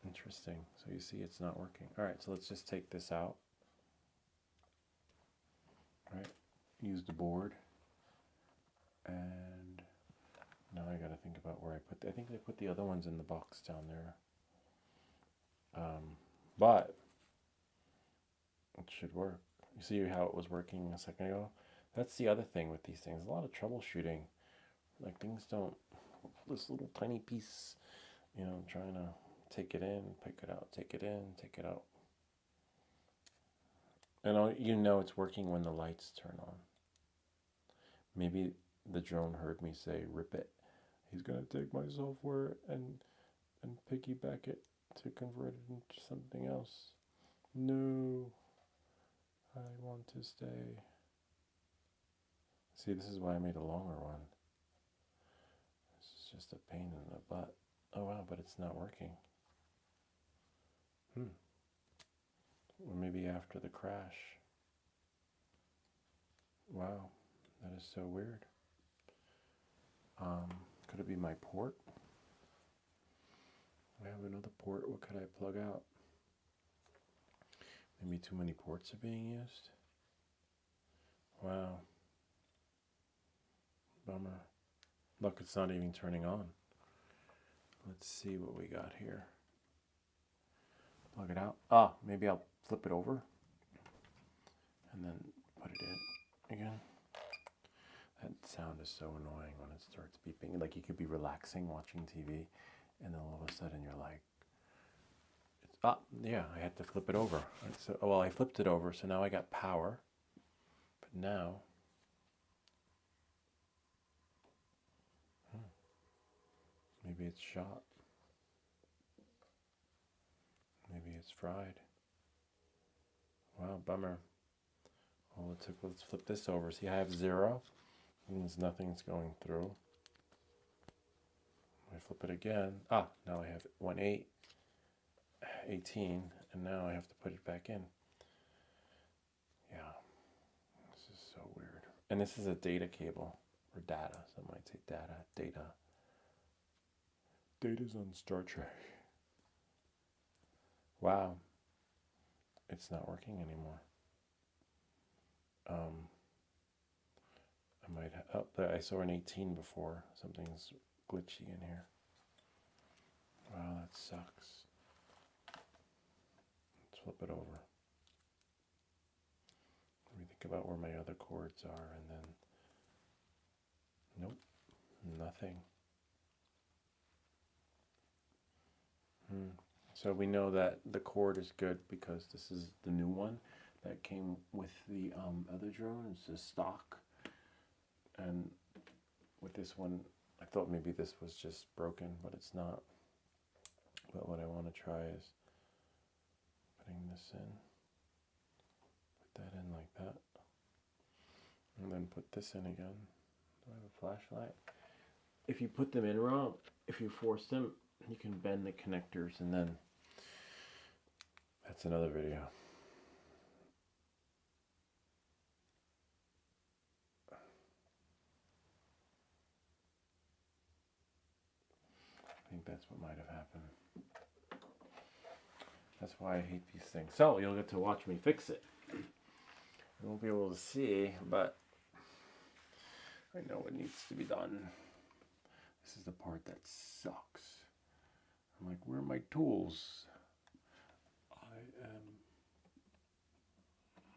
Interesting. So you see it's not working. All right, so let's just take this out. All right, use the board. And now I got to think about where I think they put the other ones in the box down there. But it should work. You see how it was working a second ago? That's the other thing with these things. A lot of troubleshooting. Like, things don't, this little tiny piece, you know, trying to take it in, pick it out, take it in, take it out. And you know it's working when the lights turn on. Maybe the drone heard me say, rip it. He's going to take my software and piggyback it to convert it into something else. No, I want to stay. See, this is why I made a longer one. This is just a pain in the butt. Oh wow, but it's not working. Or maybe after the crash. Wow, that is so weird. Could it be my port? I have another port. What could I plug out? Maybe too many ports are being used. Wow. Bummer. Look, it's not even turning on. Let's see what we got here. Plug it out. Ah, maybe I'll flip it over and then put it in again. That sound is so annoying when it starts beeping. Like, you could be relaxing watching TV, and then all of a sudden you're like, yeah, I had to flip it over. So, well, I flipped it over, so now I got power. But now, maybe it's shot. Maybe it's fried. Wow, bummer. All it took was flip this over. See, I have 0. Means nothing's going through. I flip it again. Now I have 18, and now I have to put it back in. Yeah, this is so weird. And this is a data cable, or data. Some might say data. Data's on Star Trek. Wow, it's not working anymore. I saw an 18 before. Something's glitchy in here. Wow, that sucks. Let's flip it over. Let me think about where my other cords are, and then, nope, nothing. So we know that the cord is good because this is the new one that came with the other drone. It's a stock. And with this one, I thought maybe this was just broken, but it's not. But what I want to try is putting this in. Put that in like that. And then put this in again. Do I have a flashlight? If you put them in wrong, if you force them, you can bend the connectors, and then that's another video. I think that's what might have happened. That's why I hate these things. So you'll get to watch me fix it. You won't be able to see, but I know what needs to be done. This is the part that sucks. I'm like, where are my tools? I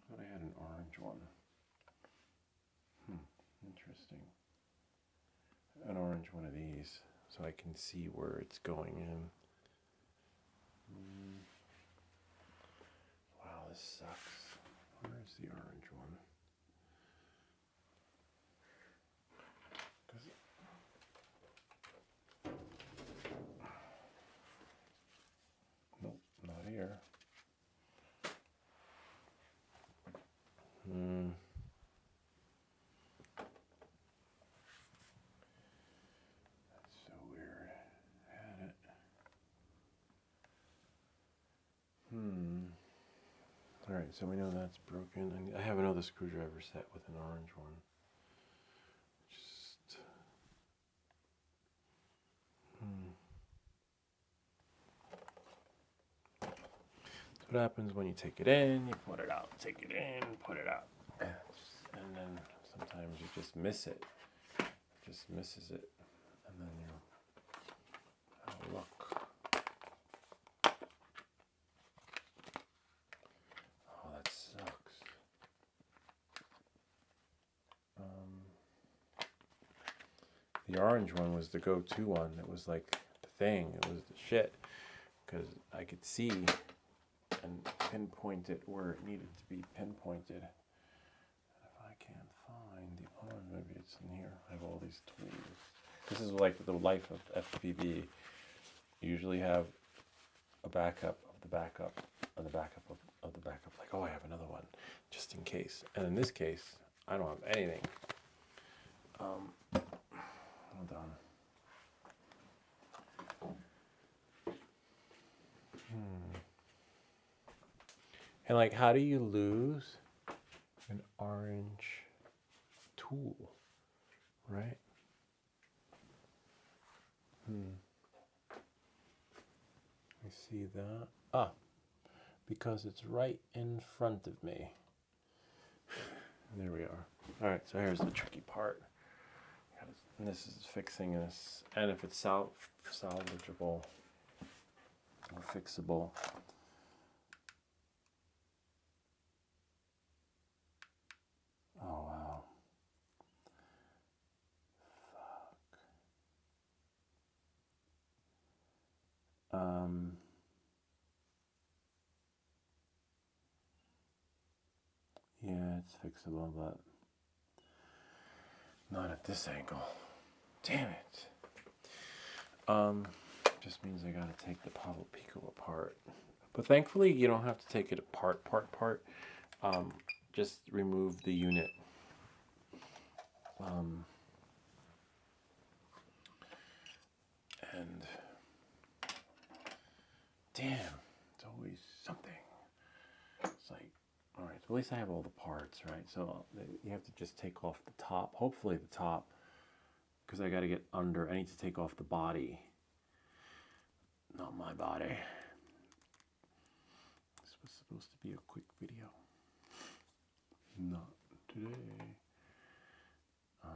thought I had an orange one. Interesting. An orange one of these, so I can see where it's going in. Wow, this sucks. Where's the orange one? Nope, not here. That's so weird. Had it. All right, so we know that's broken. I have another screwdriver set with an orange one. Just That's what happens when you take it in, you put it out, take it in, put it out. And then sometimes you just miss it. It just misses it. And then you have a look. Oh, that sucks. The orange one was the go-to one. It was like the thing. It was the shit. Because I could see and pinpoint it where it needed to be pinpointed. If I can't find the orange, maybe it's in here. I have all these tools. This is like the life of FPV. You usually have a backup of the backup of the backup of the backup. Like, oh, I have another one just in case. And in this case, I don't have anything. Hold on. And like, how do you lose an orange tool, right? I see that. Ah, because it's right in front of me. There we are. All right, so here's the tricky part. And this is fixing this, and if it's salvageable or fixable. Oh wow. Fuck. Yeah, it's fixable, but not at this angle. Damn it. Just means I gotta take the Pavo Pico apart. But thankfully, you don't have to take it apart, just remove the unit. And damn, it's always something. It's like, all right, so at least I have all the parts, right? So you have to just take off the top, hopefully the top, because I got to get under. I need to take off the body, not my body. This was supposed to be a quick video. Not today. Let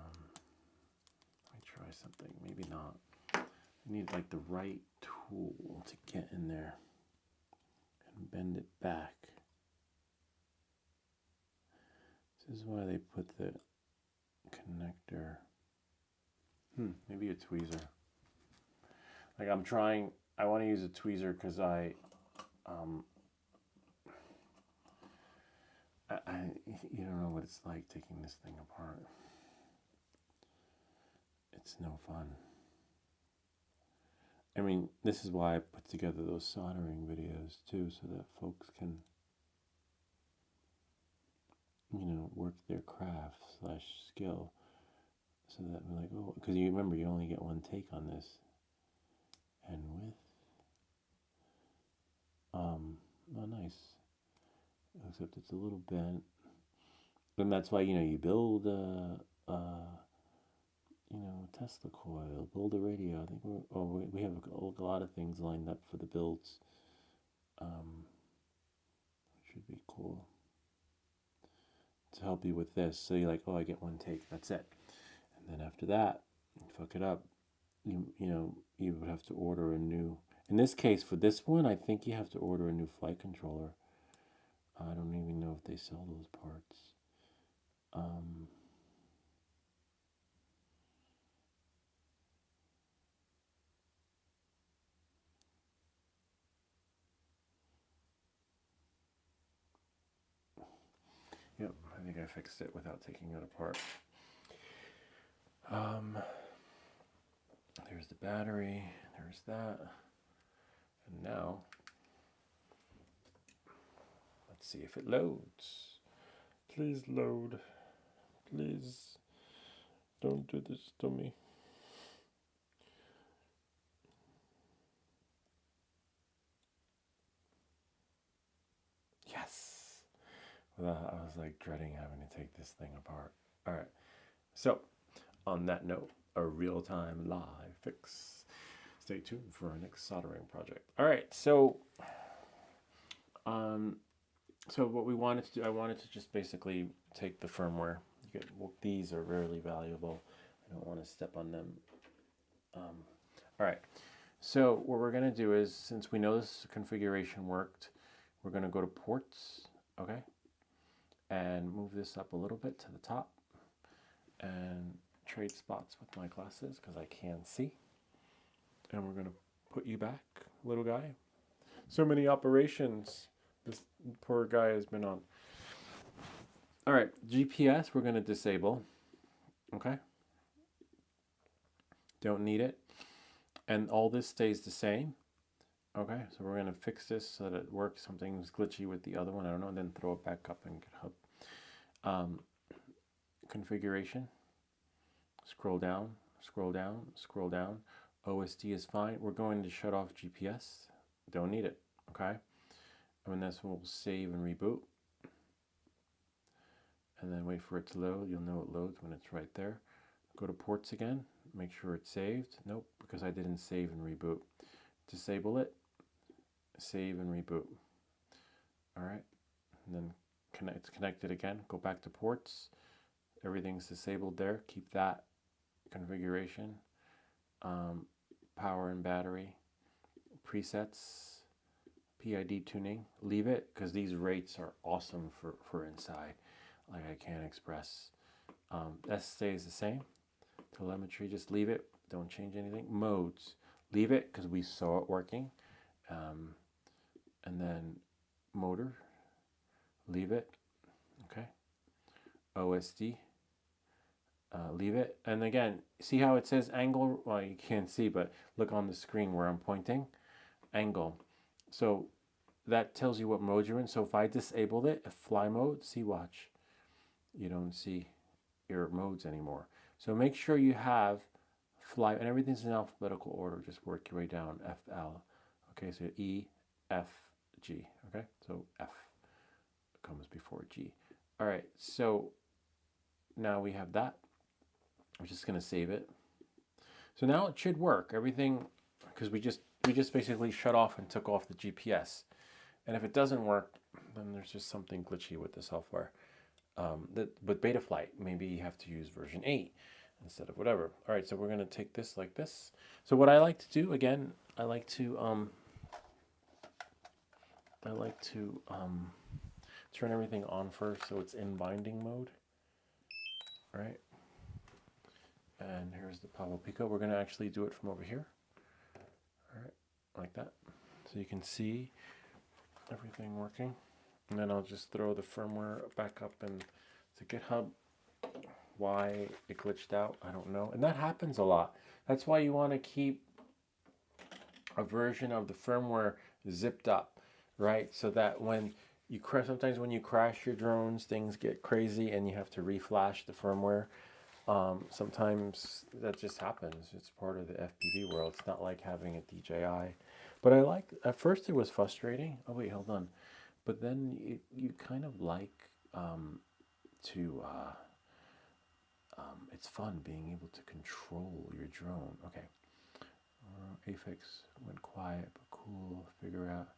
me try something, maybe not. I need like the right tool to get in there and bend it back. This is why they put the connector. Maybe a tweezer. Like I'm trying, I want to use a tweezer because you don't know what it's like taking this thing apart. It's no fun. I mean, this is why I put together those soldering videos too, so that folks can work their craft / skill. So that we're like, oh, because you remember you only get one take on this. And with, oh, nice. Except it's a little bent. And that's why, you build Tesla coil, build a radio. I think we have a lot of things lined up for the builds. Should be cool to help you with this. So you're like, oh, I get one take, that's it. And then after that, you fuck it up. You would have to order a new. In this case, for this one, I think you have to order a new flight controller. I don't even know if they sell those parts. Yep, I think I fixed it without taking it apart. There's the battery, there's that. And now, let's see if it loads. Please load. Please don't do this to me. Yes. Well, I was like dreading having to take this thing apart. All right. So, on that note, a real-time live fix. Stay tuned for our next soldering project. All right. So what we wanted to do, I wanted to just basically take the firmware. These are really valuable. I don't want to step on them. All right. So what we're going to do is, since we know this configuration worked, we're going to go to ports, okay? And move this up a little bit to the top and trade spots with my glasses because I can see. And we're going to put you back, little guy. So many operations this poor guy has been on. All right, GPS we're going to disable, okay? Don't need it. And all this stays the same. Okay, so we're going to fix this so that it works. Something's glitchy with the other one, I don't know, and then throw it back up in GitHub. Configuration. Scroll down, scroll down, scroll down. OSD is fine. We're going to shut off GPS. Don't need it, okay? And this one will save and reboot. And then wait for it to load. You'll know it loads when it's right there. Go to ports again. Make sure it's saved. Nope, because I didn't save and reboot. Disable it. Save and reboot. All right. And then it's connected again. Go back to ports. Everything's disabled there. Keep that configuration. Power and battery. Presets. PID tuning. Leave it because these rates are awesome for inside. Like I can't express. S stays the same. Telemetry, just leave it. Don't change anything. Modes, leave it because we saw it working. And then motor, leave it. Okay. OSD, leave it. And again, see how it says angle? Well, you can't see, but look on the screen where I'm pointing. Angle. So that tells you what mode you're in. So if I disabled it, fly mode, see, watch. You don't see your modes anymore. So make sure you have fly, and everything's in alphabetical order. Just work your way down. F, L. Okay, so E, F, G. Okay, so F comes before G. All right, so now we have that. I'm just going to save it. So now it should work. Everything, because we just basically shut off and took off the GPS. And if it doesn't work, then there's just something glitchy with the software. With Betaflight, maybe you have to use version 8 instead of whatever. All right, so we're going to take this like this. So what I like to do, again, I like to turn everything on first so it's in binding mode. All right. And here's the Pavo Pico. We're going to actually do it from over here. All right, like that. So you can see everything working. And then I'll just throw the firmware back up into GitHub. Why it glitched out, I don't know. And that happens a lot. That's why you want to keep a version of the firmware zipped up, right? So that when sometimes when you crash your drones, things get crazy and you have to reflash the firmware. Sometimes that just happens. It's part of the FPV world. It's not like having a DJI. But at first it was frustrating. Oh wait, hold on. But then you kind of like it's fun being able to control your drone. Okay. Affix went quiet but cool. Figure out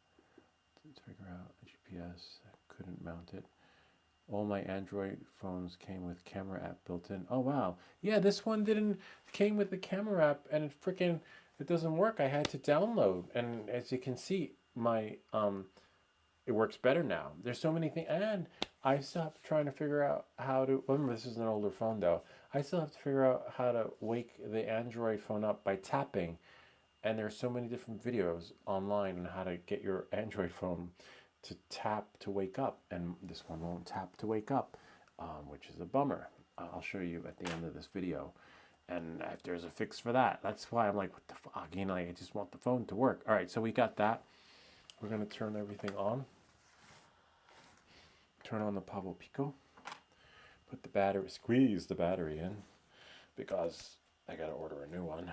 GPS. Couldn't mount it. All my Android phones came with camera app built in. Oh wow. Yeah, this one came with the camera app, and it doesn't work. I had to download, and as you can see, my it works better now. There's so many things, and I stopped trying to figure out how to. Remember, this is an older phone though. I still have to figure out how to wake the Android phone up by tapping, and there's so many different videos online on how to get your Android phone to tap to wake up, and this one won't tap to wake up, which is a bummer. I'll show you at the end of this video, and if there's a fix for that. That's why I'm like, what the fuck, you know, I just want the phone to work. All right, so we got that. We're gonna turn everything on. Turn on the Pavo Pico. Put the battery, squeeze the battery in, because I gotta order a new one.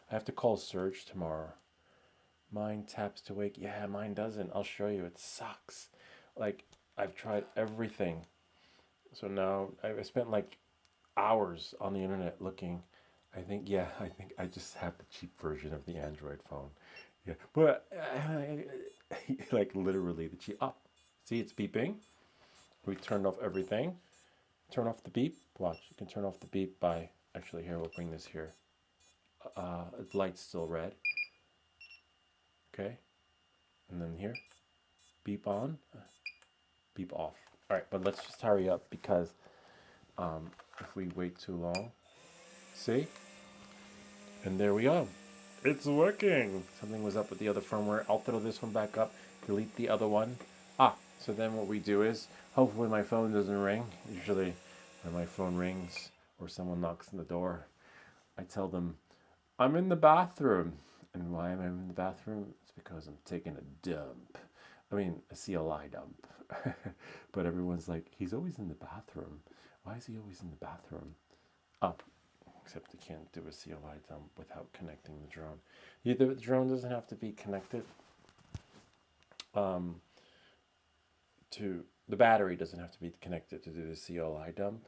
I have to call Surge tomorrow. Mine taps to wake. Yeah, mine doesn't. I'll show you. It sucks. Like, I've tried everything. So now I spent like hours on the internet looking. I think I just have the cheap version of the Android phone. Yeah, but like literally the cheap. Oh, see, it's beeping. We turned off everything. Turn off the beep. Watch. You can turn off the beep by, actually here, we'll bring this here. The light's still red. Okay. And then here, beep on, beep off. All right, but let's just hurry up, because if we wait too long, see? And there we go. It's working. Something was up with the other firmware. I'll throw this one back up, delete the other one. So then what we do is, hopefully my phone doesn't ring. Usually when my phone rings or someone knocks on the door, I tell them, I'm in the bathroom. And why am I in the bathroom? It's because I'm taking a dump. I mean, a CLI dump. But everyone's like, he's always in the bathroom. Why is he always in the bathroom? Except you can't do a CLI dump without connecting the drone. The drone doesn't have to be connected to the battery doesn't have to be connected to do the CLI dump.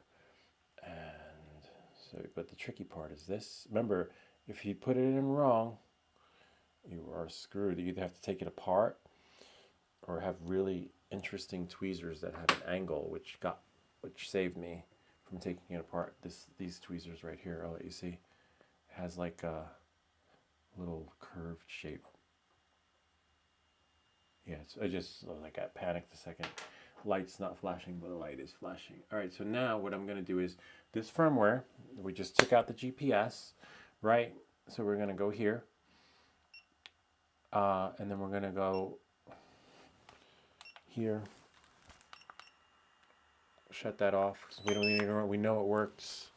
And so, but the tricky part is this. Remember, if you put it in wrong, you are screwed. You either have to take it apart or have really interesting tweezers that have an angle, which saved me from taking it apart. These tweezers right here, I'll let you see, has like a little curved shape. Yeah, I panicked a second. Light's not flashing, but the light is flashing. All right, so now what I'm going to do is this firmware, we just took out the GPS, right? So we're going to go here, and then we're going to go here. Shut that off. We don't need it. We know it works.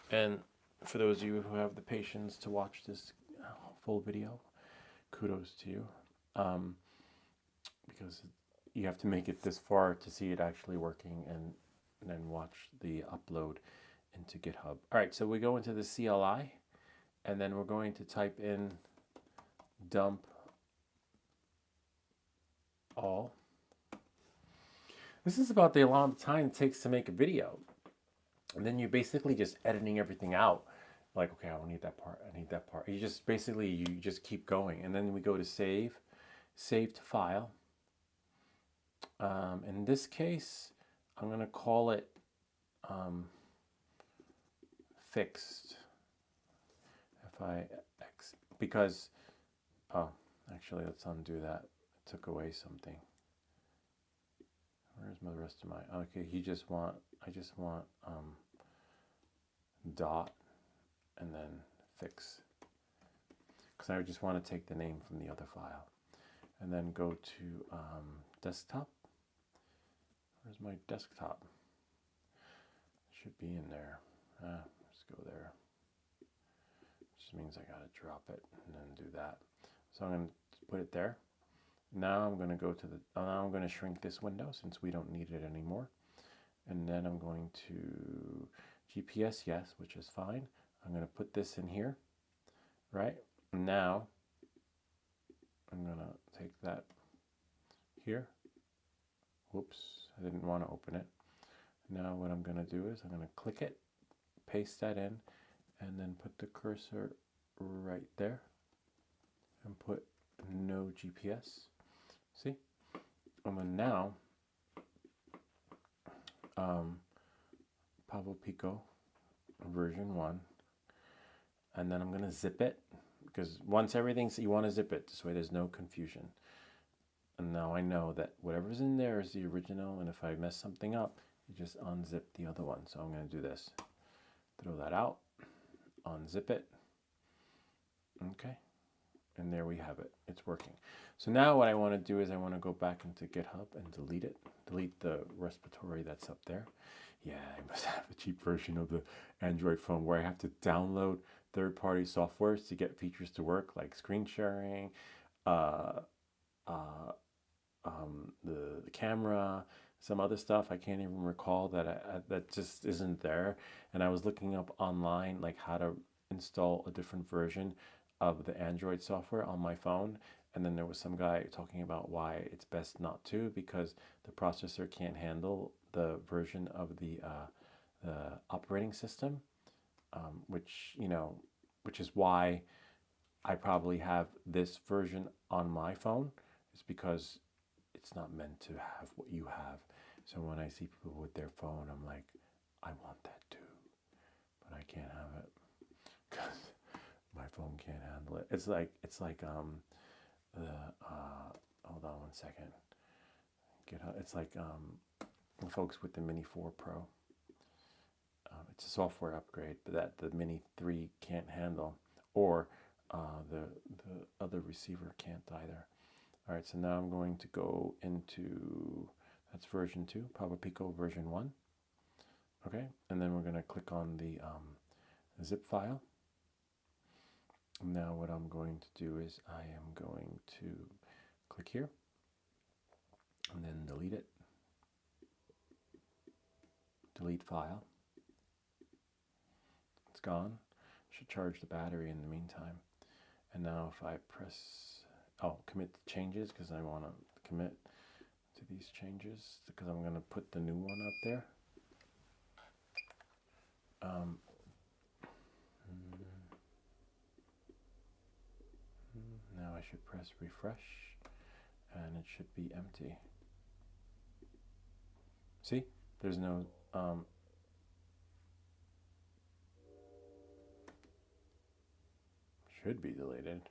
And for those of you who have the patience to watch this full video, kudos to you. Because you have to make it this far to see it actually working, and then watch the upload into GitHub. All right, so we go into the CLI, and then we're going to type in dump all. This is about the amount of time it takes to make a video. And then you're basically just editing everything out. Like, okay, I don't need that part, I need that part. You just keep going. And then we go to save to file. In this case, I'm going to call it fixed. F-I-X, because, actually, let's undo that. It took away something. Where's the rest of my, okay, I just want dot and then fix. Because I just want to take the name from the other file. And then go to desktop. Where's my desktop? It should be in there. Let's go there. Just means I gotta drop it and then do that. So I'm gonna put it there. Now I'm going to go to the, now I'm going to shrink this window since we don't need it anymore. And then I'm going to GPS, yes, which is fine. I'm going to put this in here, right? Now I'm going to take that here. Whoops, I didn't want to open it. Now what I'm going to do is I'm going to click it, paste that in, and then put the cursor right there and put no GPS. See? And then now Pavo Pico version 1, and then I'm going to zip it, because once everything's, you want to zip it this way there's no confusion. And now I know that whatever's in there is the original, and if I mess something up, you just unzip the other one. So I'm going to do this. Throw that out, unzip it. Okay. And there we have it. It's working. So now what I want to do is I want to go back into GitHub and delete it. Delete the repository that's up there. Yeah, I must have a cheap version of the Android phone where I have to download third-party softwares to get features to work, like screen sharing, the camera, some other stuff I can't even recall that that just isn't there. And I was looking up online like how to install a different version of the Android software on my phone, and then there was some guy talking about why it's best not to, because the processor can't handle the version of the operating system, which is why I probably have this version on my phone. It's because it's not meant to have what you have. So when I see people with their phone, I'm like, I want that too, but I can't have it because my phone can't handle it. It's like hold on one second. It's like the folks with the Mini 4 Pro. It's a software upgrade, but that the Mini 3 can't handle, or the other receiver can't either. All right, so now I'm going to go into, that's version 2, Pavo Pico version 1. Okay, and then we're going to click on the zip file. Now what I'm going to do is I am going to click here and then delete it. Delete file. It's gone. Should charge the battery in the meantime. And now if I press, commit the changes, because I want to commit to these changes because I'm going to put the new one up there. Now I should press refresh and it should be empty. See, there's no should be deleted.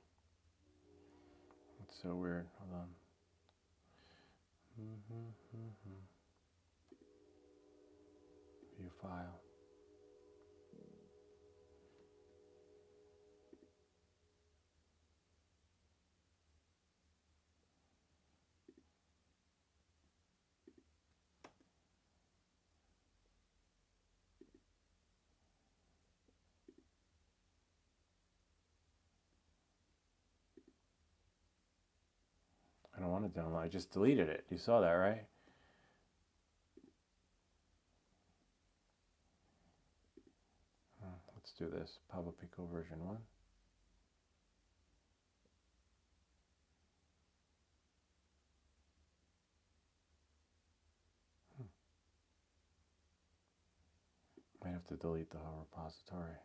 It's so weird. Hold on. View file. I don't want to download. I just deleted it. You saw that, right? Let's do this. Pavo Pico version 1. Might have to delete the whole repository.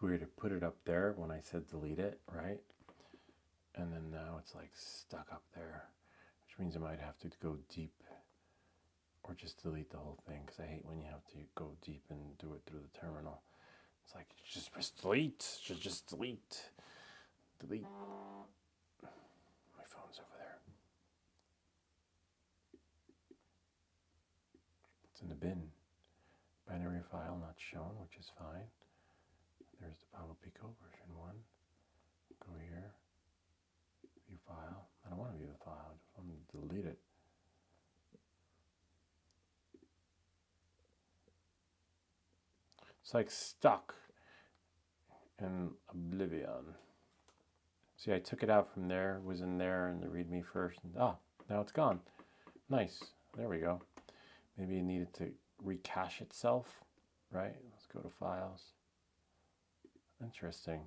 It's weird to put it up there when I said delete it, right? And then now it's like stuck up there, which means I might have to go deep or just delete the whole thing, because I hate when you have to go deep and do it through the terminal. It's like, just press delete, just delete. Delete. My phone's over there. It's in the bin. Binary file not shown, which is fine. There's the Pavo Pico version 1. Go here. View file. I don't want to view the file. I just want to delete it. It's like stuck in oblivion. See, I took it out from there, was in there in the README first, and now it's gone. Nice. There we go. Maybe it needed to recache itself, right? Let's go to files. Interesting.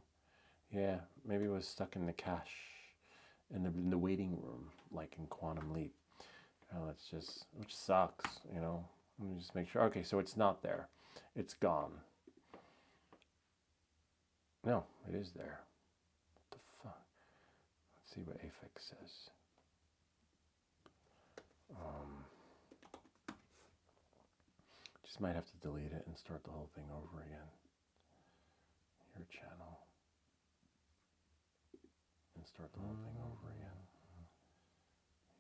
Yeah, maybe it was stuck in the cache, in the waiting room, like in Quantum Leap. Let's just, which sucks, you know. Let me just make sure. Okay, so it's not there. It's gone. No, it is there. What the fuck? Let's see what Afix says. Just might have to delete it and start the whole thing over again. Your channel. And start the whole thing over again.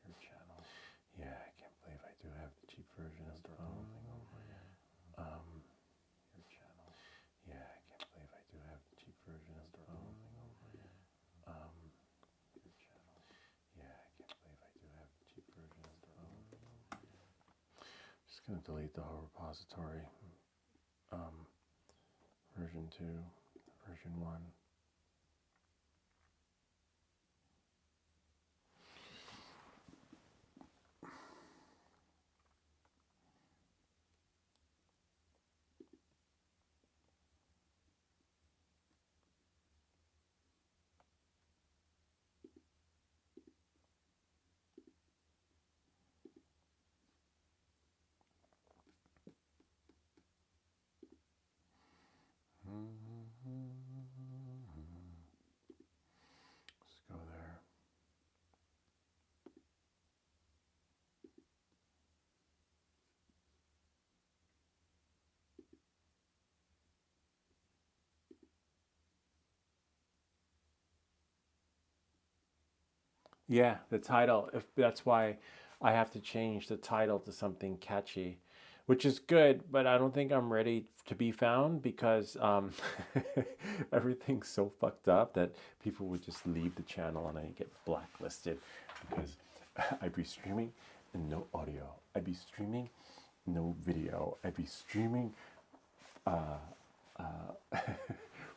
Your channel. Yeah, I can't believe I do have the cheap version. And start the whole thing over again. Your channel. Yeah, I can't believe I do have the cheap version. And start the whole thing over again. Your channel. Yeah, I can't believe I do have the cheap version. And start the whole thing over again. Just gonna delete the whole repository. Version 2, version 1. Let's go there. Yeah, the title. If that's why I have to change the title to something catchy, which is good, but I don't think I'm ready to be found, because everything's so fucked up that people would just leave the channel and I get blacklisted, because I'd be streaming and no audio. I'd be streaming, no video. I'd be streaming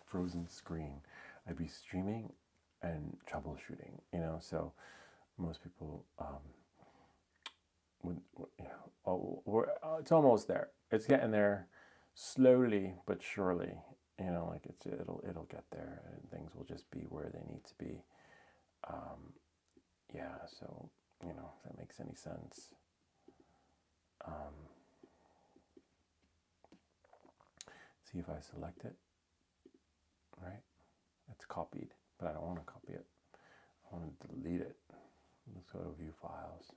frozen screen. I'd be streaming and troubleshooting, you know, so most people would, you know, it's almost there. It's getting there slowly but surely, you know, like it'll get there, and things will just be where they need to be. Yeah, so, you know, if that makes any sense. See if I select it, right? It's copied, but I don't want to copy it. I want to delete it. Let's go to view files.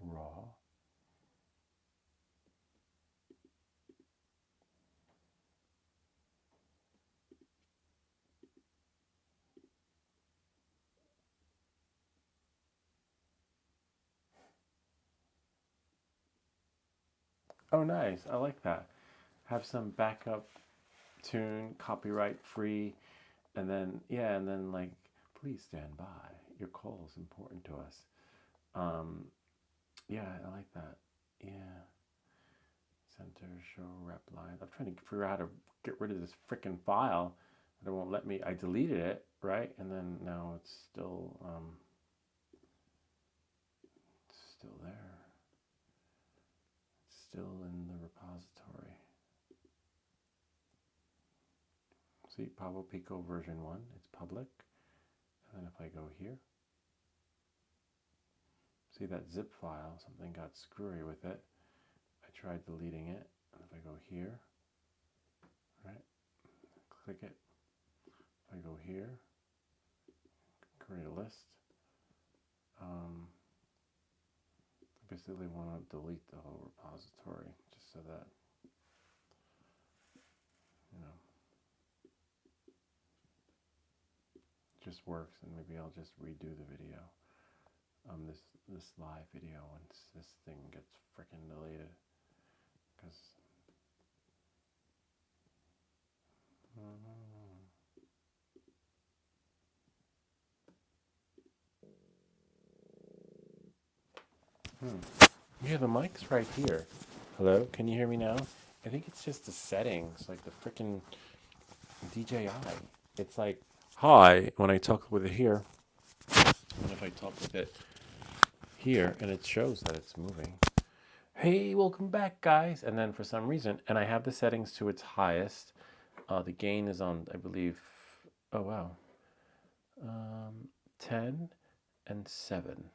Raw. Oh, nice. I like that. Have some backup tune, copyright free, and then, yeah, and then like, please stand by. Your call is important to us. Yeah, I like that. Yeah. Center, show, rep line. I'm trying to figure out how to get rid of this freaking file. It won't let me. I deleted it, right? And then now it's still there. It's still in the repository. See, Pavo Pico version 1, it's public. And then if I go here, See that zip file, something got screwy with it. I tried deleting it. And if I go here, right, click it. If I go here, create a list. I basically want to delete the whole repository just so that, you know, it just works, and maybe I'll just redo the video. This live video once this thing gets freaking deleted, because yeah, the mic's right here. Hello, can you hear me now? I think it's just the settings, like the freaking DJI. It's like, hi, when I talk with it here, and if I talk with it here, and it shows that it's moving. Hey, welcome back, guys. And then for some reason, and I have the settings to its highest. The gain is on, I believe, oh wow, 10 and 7.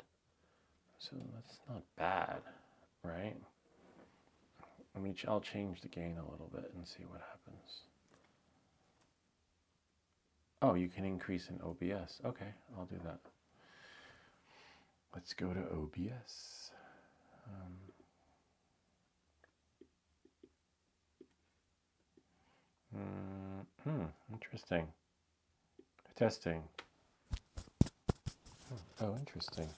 So that's not bad, right? I'll change the gain a little bit and see what happens. Oh, you can increase in OBS. Okay, I'll do that. Let's go to OBS. Interesting. Testing. Oh, interesting.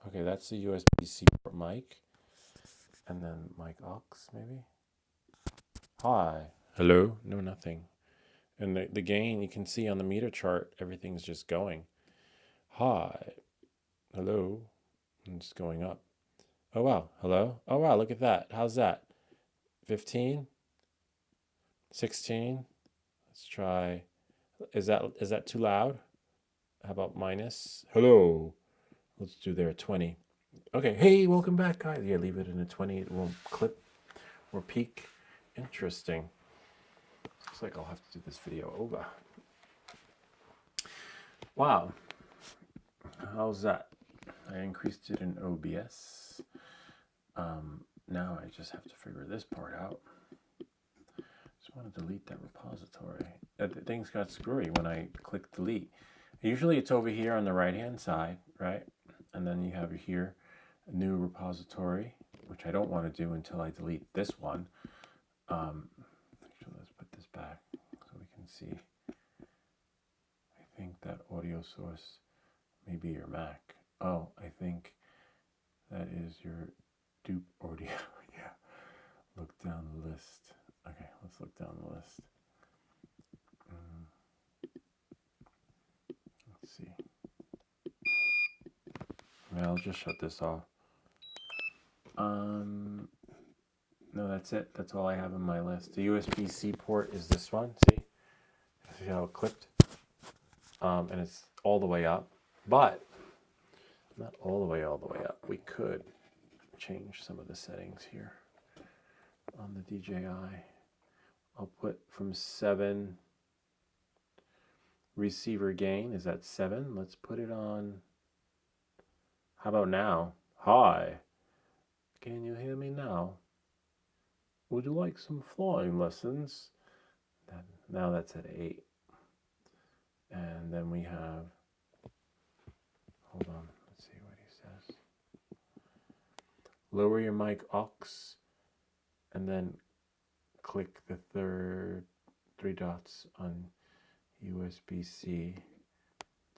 Okay, that's the USB-C port mic. And then mic aux, maybe? Hi. Hello? No, nothing. And the gain, you can see on the meter chart, everything's just going. Hi. Hello. And it's going up. Oh, wow. Hello? Oh, wow, look at that. How's that? 15? 16? Let's try. Is that too loud? How about minus? Hello. Let's do there 20. Okay. Hey, welcome back, guys. Yeah, leave it in a 20. It won't clip or peak. Interesting. Looks like I'll have to do this video over. Wow. How's that? I increased it in OBS. Now I just have to figure this part out. Just want to delete that repository. Things got screwy when I click delete. Usually it's over here on the right hand side, right? And then you have here a new repository, which I don't want to do until I delete this one. Actually, let's put this back so we can see. I think that audio source may be your Mac. Oh, I think that is your dupe audio. Yeah. Look down the list. Okay, let's look down the list. Let's see. I'll just shut this off. No, that's it. That's all I have on my list. The USB-C port is this one. See how it clipped? And it's all the way up, but not all the way up. We could change some of the settings here on the DJI. I'll put from 7 receiver gain. Is that 7? Let's put it on. How about now? Hi. Can you hear me now? Would you like some flying lessons? Now that's at 8. And then we have, hold on, let's see what he says. Lower your mic aux, and then click the 3 dots on USB-C,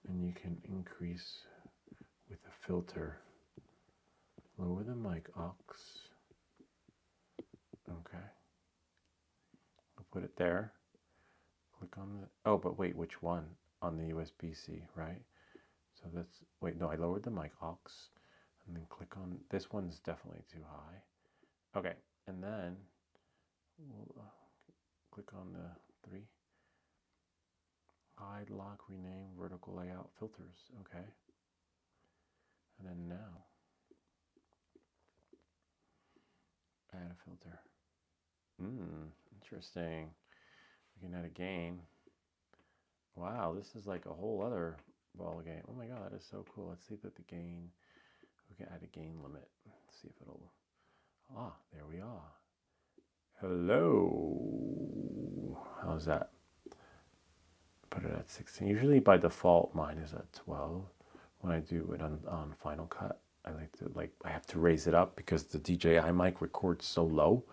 and you can increase with a filter. Lower the mic aux. Okay. I'll put it there. Click on the, oh, but wait, which one? On the USB-C, right? So that's, wait, no, I lowered the mic aux, and then click on, this one's definitely too high. Okay, and then we'll click on the 3. Hide, lock, rename, vertical layout, filters, okay. And then now, add a filter. Interesting. We can add a gain. Wow, this is like a whole other ball game. Oh my god, that is so cool. Let's see that the gain We can add a gain limit. Let's see if it'll. Ah, there we are. Hello. How's that? Put it at 16. Usually by default, mine is at 12. When I do it on Final Cut, I have to raise it up because the DJI mic records so low.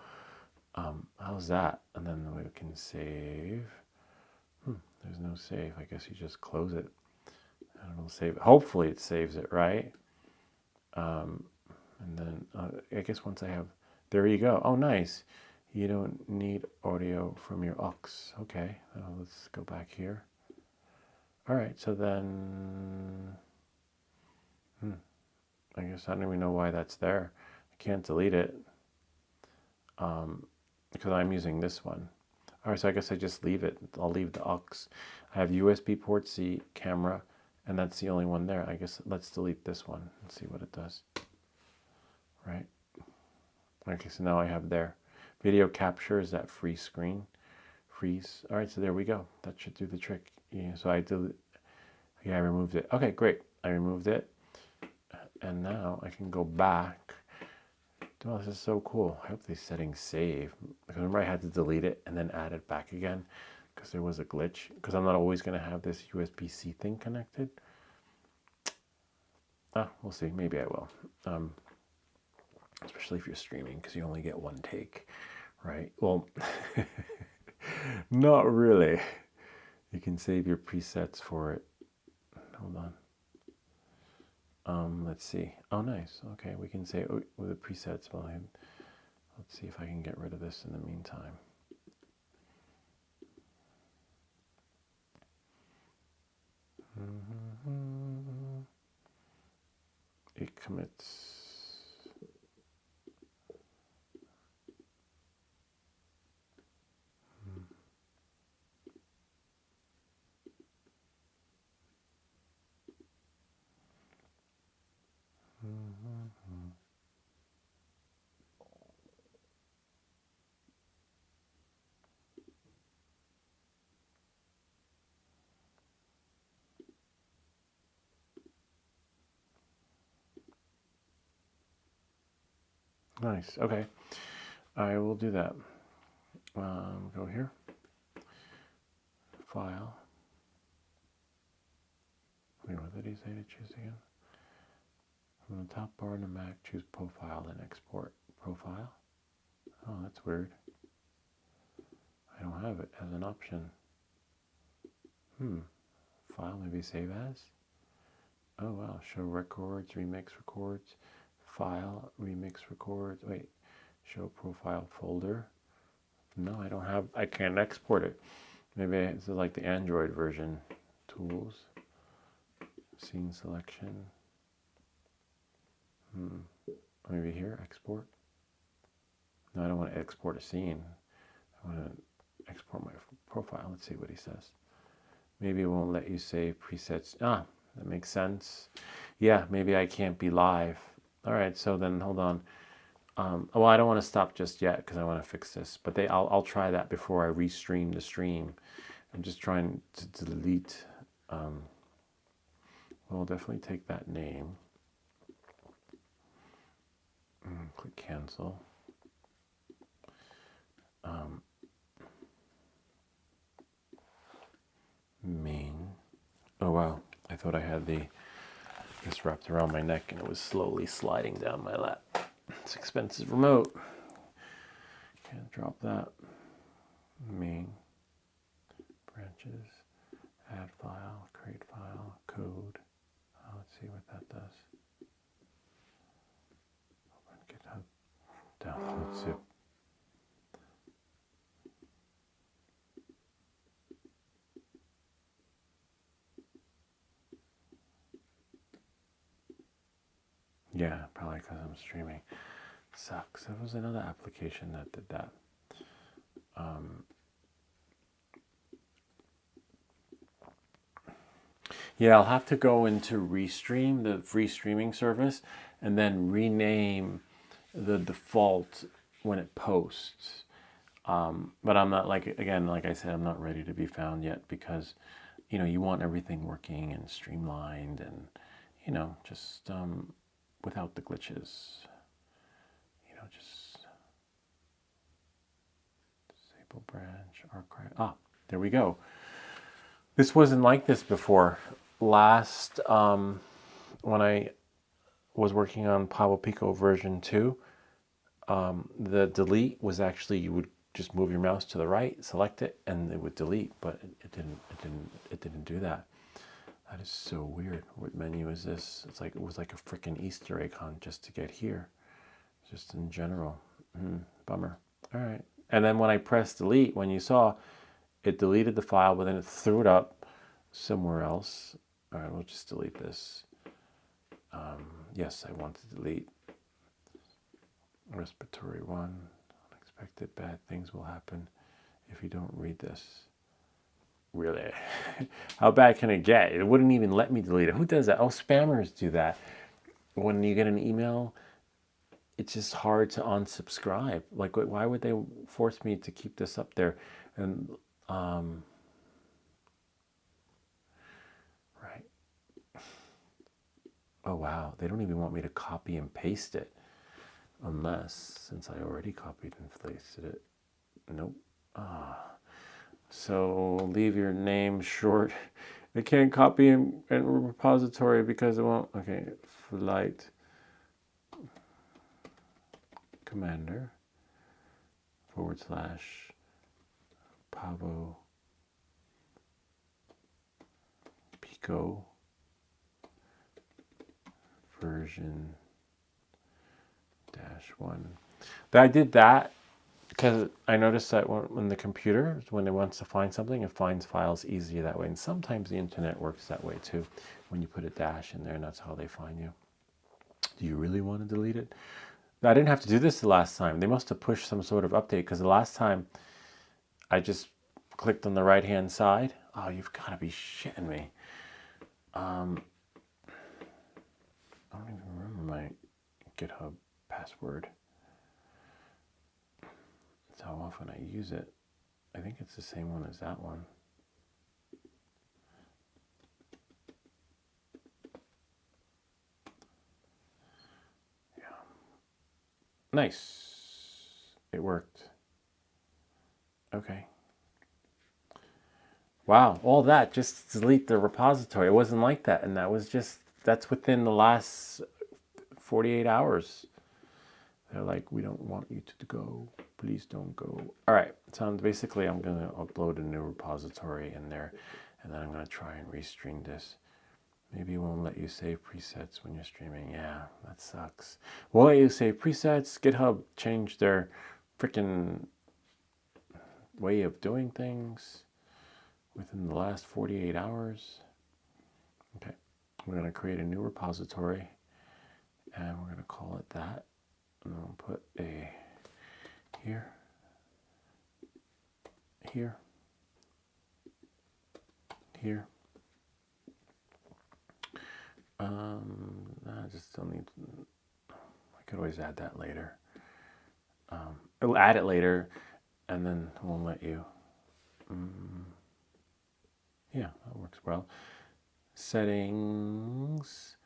How's that? And then we can save. There's no save. I guess you just close it. And it'll save it. Hopefully it saves it, right? And then I guess once I have, there you go. Oh, nice. You don't need audio from your aux. Okay, let's go back here. All right, so then, I guess I don't even know why that's there. I can't delete it because I'm using this one. All right, so I guess I just leave it. I'll leave the aux. I have USB port C, camera, and that's the only one there. I guess let's delete this one and see what it does. Right. Okay, so now I have there. Video capture is that free screen. Freeze. All right, so there we go. That should do the trick. Yeah, so I removed it. Okay, great. I removed it. And now I can go back. Oh, this is so cool. I hope these settings save. Because remember I had to delete it and then add it back again because there was a glitch. Because I'm not always going to have this USB-C thing connected. We'll see. Maybe I will. Especially if you're streaming because you only get one take, right? Well, not really. You can save your presets for it. Hold on. Let's see. Oh, nice. Okay, we can say with the presets. Well, let's see if I can get rid of this in the meantime. It commits. Nice. Okay, I will do that. Go here. File. Wait, what did he say to choose again? From the top bar in the Mac, choose Profile and Export Profile. Oh, that's weird. I don't have it as an option. File, maybe save as. Oh wow, show records, remix records, file, remix records. Wait, show profile folder. No, I don't have, I can't export it. Maybe it's like the Android version. Tools, scene selection. Maybe here, export. No, I don't want to export a scene. I want to export my profile. Let's see what he says. Maybe it won't let you save presets. That makes sense. Yeah, maybe I can't be live. All right, so then hold on. Well, I don't want to stop just yet because I want to fix this. But I'll try that before I restream the stream. I'm just trying to delete. We'll definitely take that name. Click cancel. Main. Oh wow, I thought I had this wrapped around my neck and it was slowly sliding down my lap. It's expensive remote. Can't drop that. Main. Branches. Add file. Create file. Code. Let's see what that does. Open GitHub. Download zip. Yeah, probably because I'm streaming. Sucks. There was another application that did that. Yeah, I'll have to go into Restream, the free streaming service, and then rename the default when it posts. But I'm not, like I said, I'm not ready to be found yet because, you want everything working and streamlined and, just without the glitches. You know, just disable branch archive. Ah, there we go. This wasn't like this before. Last, when I was working on Pavo Pico version 2, the delete was actually, you would just move your mouse to the right, select it, and it would delete, but it didn't do that. That is so weird. What menu is this? It's like, it was like a freaking Easter egg hunt just to get here. Just in general. Bummer. All right. And then when I pressed delete, when you saw, it deleted the file, but then it threw it up somewhere else. All right, we'll just delete this. Yes, I want to delete respiratory 1. Unexpected bad things will happen if you don't read this. Really? How bad can it get? It wouldn't even let me delete it. Who does that? Oh, spammers do that. When you get an email, it's just hard to unsubscribe. Like, why would they force me to keep this up there? And right. Oh wow, they don't even want me to copy and paste it, unless, since I already copied and pasted it. Nope. So leave your name short. They can't copy in repository because it won't. Okay, flight commander / Pavo Pico version -1. I did that because I noticed that when the computer, when it wants to find something, it finds files easier that way. And sometimes the internet works that way too. When you put a dash in there, and that's how they find you. Do you really want to delete it? I didn't have to do this the last time. They must have pushed some sort of update, because the last time I just clicked on the right hand side. Oh, you've got to be shitting me. I don't even remember my GitHub password. That's how often I use it. I think it's the same one as that one. Nice. It worked. Okay. Wow, all that just to delete the repository. It wasn't like that, and that's within the last 48 hours. They're like, we don't want you to go. Please don't go. All right, so basically I'm going to upload a new repository in there, and then I'm going to try and restream this. Maybe it won't let you save presets when you're streaming. Yeah, that sucks. Won't let you save presets. GitHub changed their freaking way of doing things within the last 48 hours. Okay, we're going to create a new repository, and we're going to call it that. And we'll put a here, here, here. I just still need, I could always add that later. It'll add it later, and then it won't let you. Yeah, that works well. Settings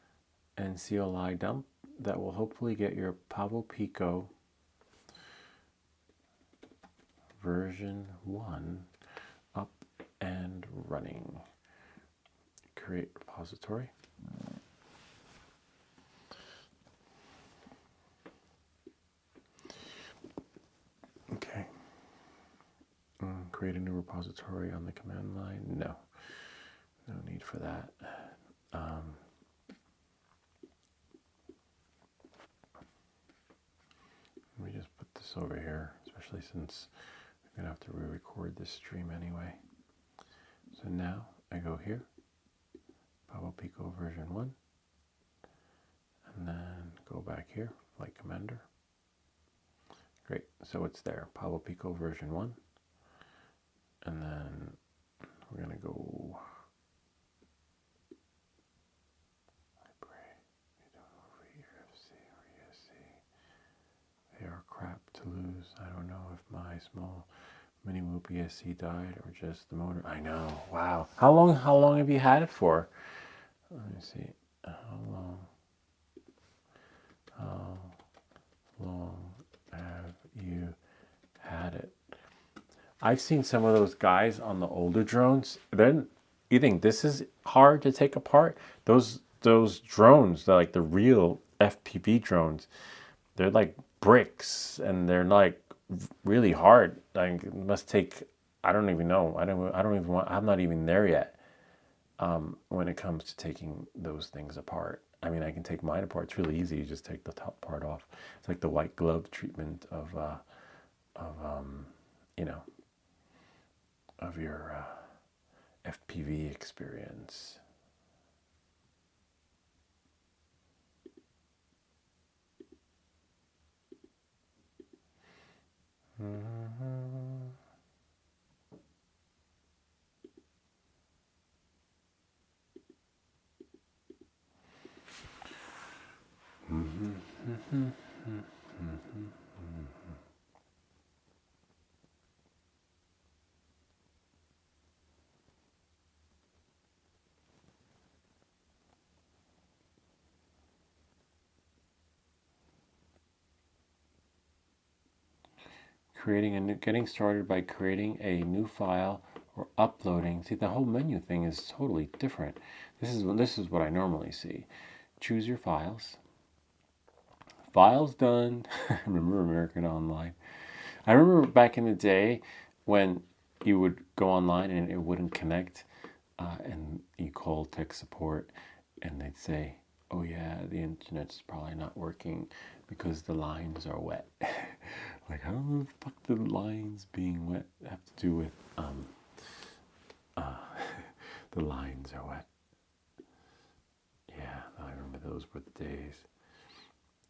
and CLI dump. That will hopefully get your Pavo Pico version 1 up and running. Create repository. Okay. Create a new repository on the command line. No need for that. Let me just put this over here, especially since we're going to have to re-record this stream anyway. So now I go here, Pavo Pico version 1, and then go back here, Flight Commander. Great, so it's there, Pavo Pico version 1, and then we're going to go crap to lose. I don't know if my small mini whoop ESC died or just the motor. I know. Wow. How long have you had it for? Let me see. How long? I've seen some of those guys on the older drones. Then you think this is hard to take apart? Those drones, they're like the real FPV drones. They're like bricks, and they're like really hard. Like it must take. I don't even know. I don't even want. I'm not even there yet. When it comes to taking those things apart. I mean, I can take mine apart. It's really easy. You just take the top part off. It's like the white glove treatment of you know, of your FPV experience. Getting started by creating a new file or uploading. See, the whole menu thing is totally different. This is what I normally see. Choose your files. Files done. Remember American Online? I remember back in the day when you would go online and it wouldn't connect, and you call tech support, and they'd say, "Oh yeah, the internet's probably not working because the lines are wet." Like, how the fuck the lines being wet have to do with the lines are wet? Yeah, I remember those were the days.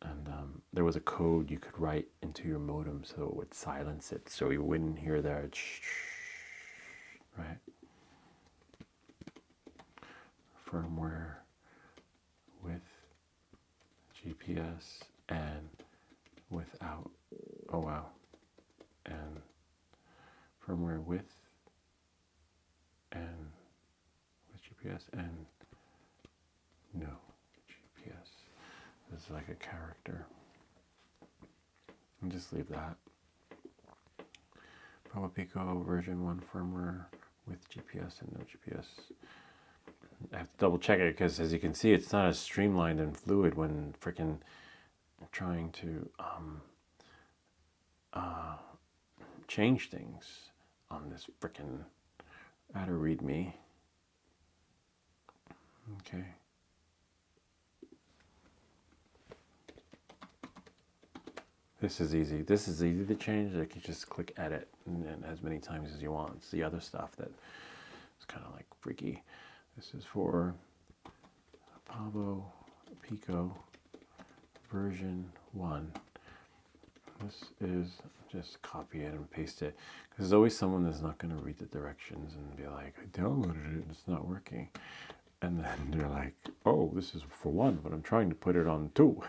And there was a code you could write into your modem so it would silence it, so you wouldn't hear that. Right? Firmware with GPS and without. Oh wow. And firmware with GPS and no GPS. This is like a character. And just leave that. Pavo Pico version 1 firmware with GPS and no GPS. I have to double check it because, as you can see, it's not as streamlined and fluid when freaking trying to change things on this freaking how to read me. Okay. This is easy. This is easy to change. I can just click edit and as many times as you want. It's the other stuff that is kind of like freaky. This is for Pavo Pico version 1. This is just copy it and paste it. Because there's always someone that's not going to read the directions and be like, I downloaded it and it's not working. And then they're like, oh, this is for 1, but I'm trying to put it on 2.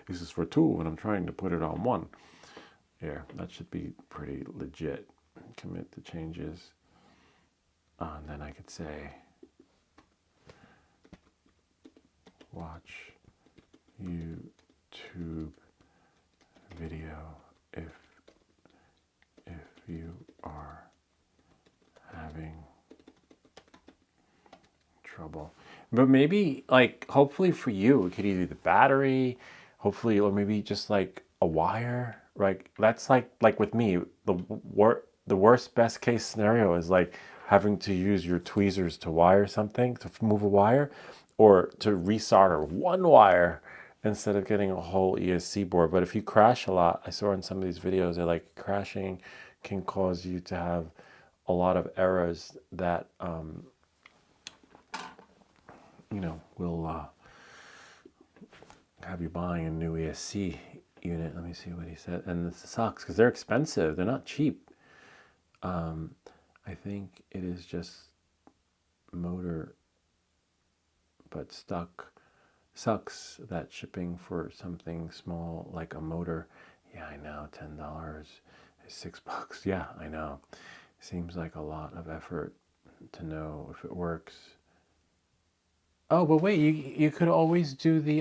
This is for 2, and I'm trying to put it on 1. Yeah, that should be pretty legit. Commit the changes. And then I could say, watch YouTube video if you are having trouble. But maybe, like, hopefully for you, it could either be the battery, hopefully, or maybe just like a wire. Right? That's like with me, the worst best case scenario is like having to use your tweezers to wire something, to move a wire, or to resolder one wire instead of getting a whole ESC board. But if you crash a lot, I saw in some of these videos that like crashing can cause you to have a lot of errors that will have you buying a new ESC unit. Let me see what he said. And this sucks because they're expensive. They're not cheap. I think it is just motor, but sucks that shipping for something small like a motor. Yeah, I know, $10 is $6. Yeah, I know. Seems like a lot of effort to know if it works. Oh, but wait, you could always do the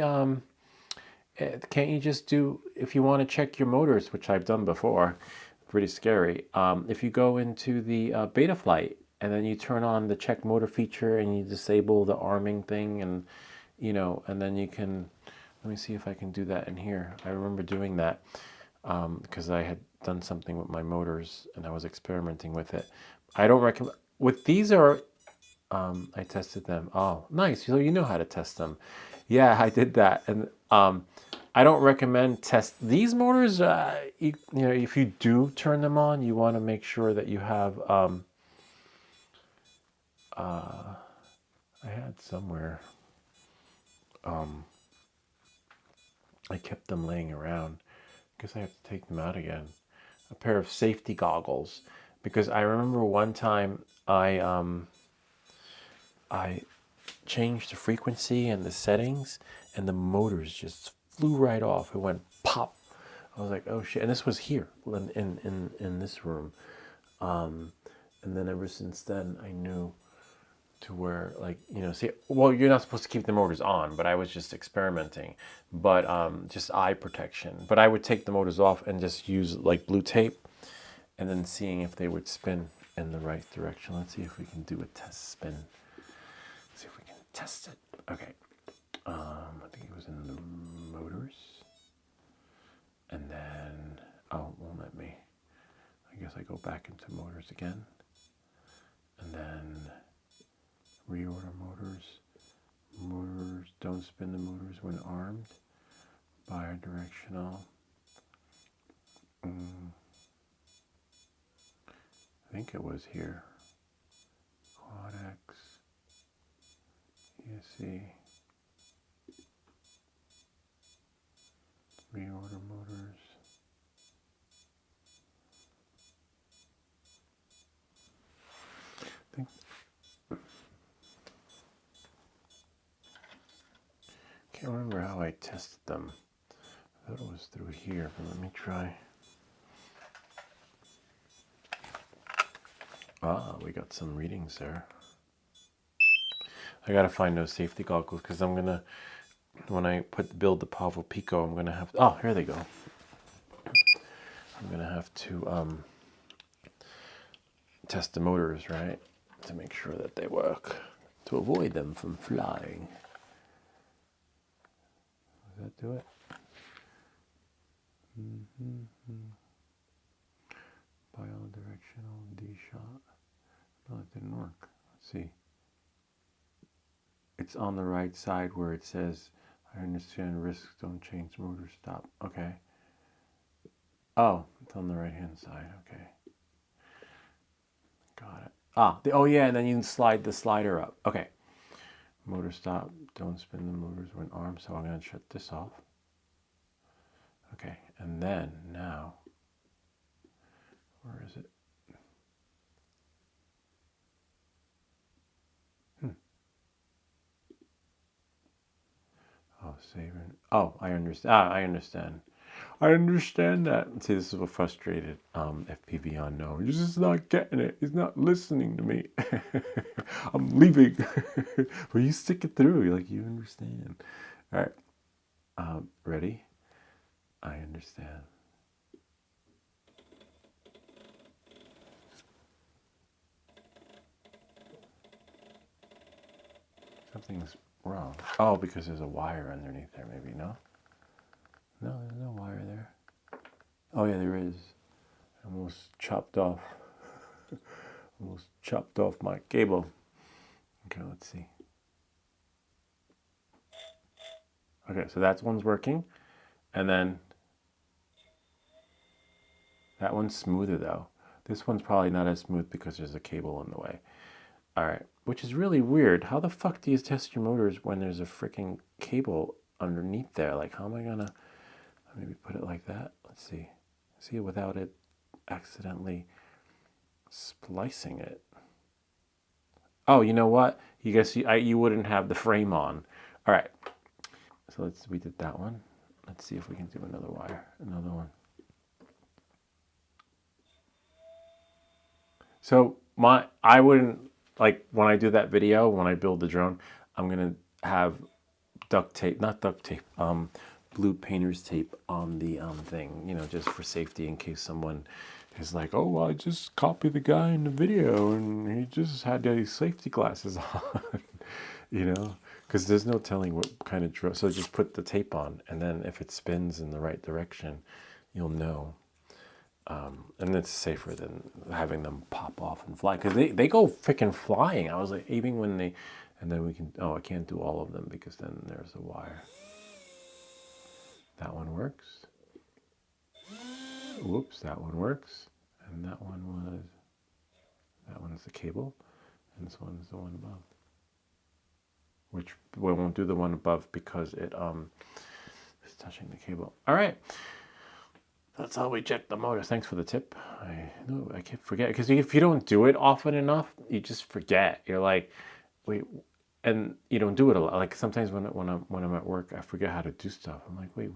can't you just do, if you want to check your motors, which I've done before, pretty scary. If you go into the beta flight and then you turn on the check motor feature and you disable the arming thing, and and then you can, let me see if I can do that in here. I remember doing that because I had done something with my motors and I was experimenting with it. I don't recommend, with these are, I tested them. Oh, nice. So you know how to test them. Yeah, I did that. And I don't recommend test these motors. If you do turn them on, you want to make sure that you have, I had somewhere, I kept them laying around. I guess I have to take them out again. A pair of safety goggles, because I remember one time I changed the frequency and the settings, and the motors just flew right off. It went pop. I was like, oh shit! And this was here in this room. And then ever since then, I knew to where, like, see, well, you're not supposed to keep the motors on, but I was just experimenting, but just eye protection. But I would take the motors off and just use like blue tape, and then seeing if they would spin in the right direction. Let's see if we can do a test spin. See if we can test it. Okay. I think it was in the motors. And then, oh, it won't let me. I guess I go back into motors again. And then reorder motors. Motors, don't spin the motors when armed. Bidirectional. I think it was here. Quad X. ESC. Reorder motors. Can't remember how I tested them. I thought it was through here, but let me try. Ah, we got some readings there. I gotta find those safety goggles because I'm gonna, when I build the Pavo Pico, I'm gonna have, oh, here they go. I'm gonna have to test the motors, right, to make sure that they work, to avoid them from flying. Does that do it? Bidirectional D-shot. No, it didn't work. Let's see. It's on the right side where it says, I understand risks, don't change motor stop. Okay. Oh, it's on the right hand side. Okay. Got it. Ah, oh yeah, and then you can slide the slider up. Okay. Motor stop, don't spin the motors when armed, so I'm going to shut this off. Okay, and then now, where is it? Oh, saving. Oh, I understand. I understand. I understand that. See, this is what frustrated FPV unknown. He's just not getting it. He's not listening to me. I'm leaving. But you stick it through. You're like, you understand. All right. Ready? I understand. Something's wrong. Oh, because there's a wire underneath there, maybe, no? No, there's no wire there. Oh, yeah, there is. Almost chopped off. Almost chopped off my cable. Okay, let's see. Okay, so that one's working. And then that one's smoother, though. This one's probably not as smooth because there's a cable in the way. All right, which is really weird. How the fuck do you test your motors when there's a freaking cable underneath there? Like, how am I gonna maybe put it like that? Let's see. See it without it accidentally splicing it. Oh, you know what? You guess you wouldn't have the frame on. All right. So we did that one. Let's see if we can do another wire, another one. So I wouldn't, like, when I do that video, when I build the drone, I'm gonna have duct tape, not duct tape, blue painter's tape on the thing, just for safety in case someone is like, oh, I just copied the guy in the video and he just had these safety glasses on, you know, because there's no telling what kind of drill. So just put the tape on, and then if it spins in the right direction, you'll know. And it's safer than having them pop off and fly, because they go freaking flying. I was like, even when they, and then we can, oh, I can't do all of them because then there's a wire. That one works. Whoops, that one works. And that one is the cable, and this one is the one above. Which we won't do the one above because it is touching the cable. All right. That's how we check the motors. Thanks for the tip. I can't forget, because if you don't do it often enough, you just forget. You're like, wait, and you don't do it a lot. Like sometimes when I'm at work, I forget how to do stuff. I'm like, wait,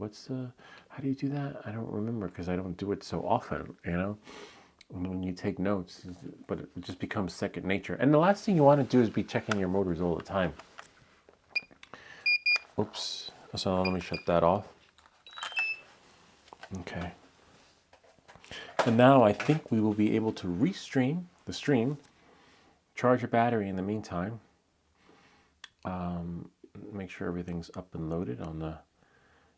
how do you do that? I don't remember because I don't do it so often, you know. And when you take notes, but it just becomes second nature. And the last thing you want to do is be checking your motors all the time. Oops. So let me shut that off. Okay. And now I think we will be able to restream the stream, charge your battery in the meantime, make sure everything's up and loaded on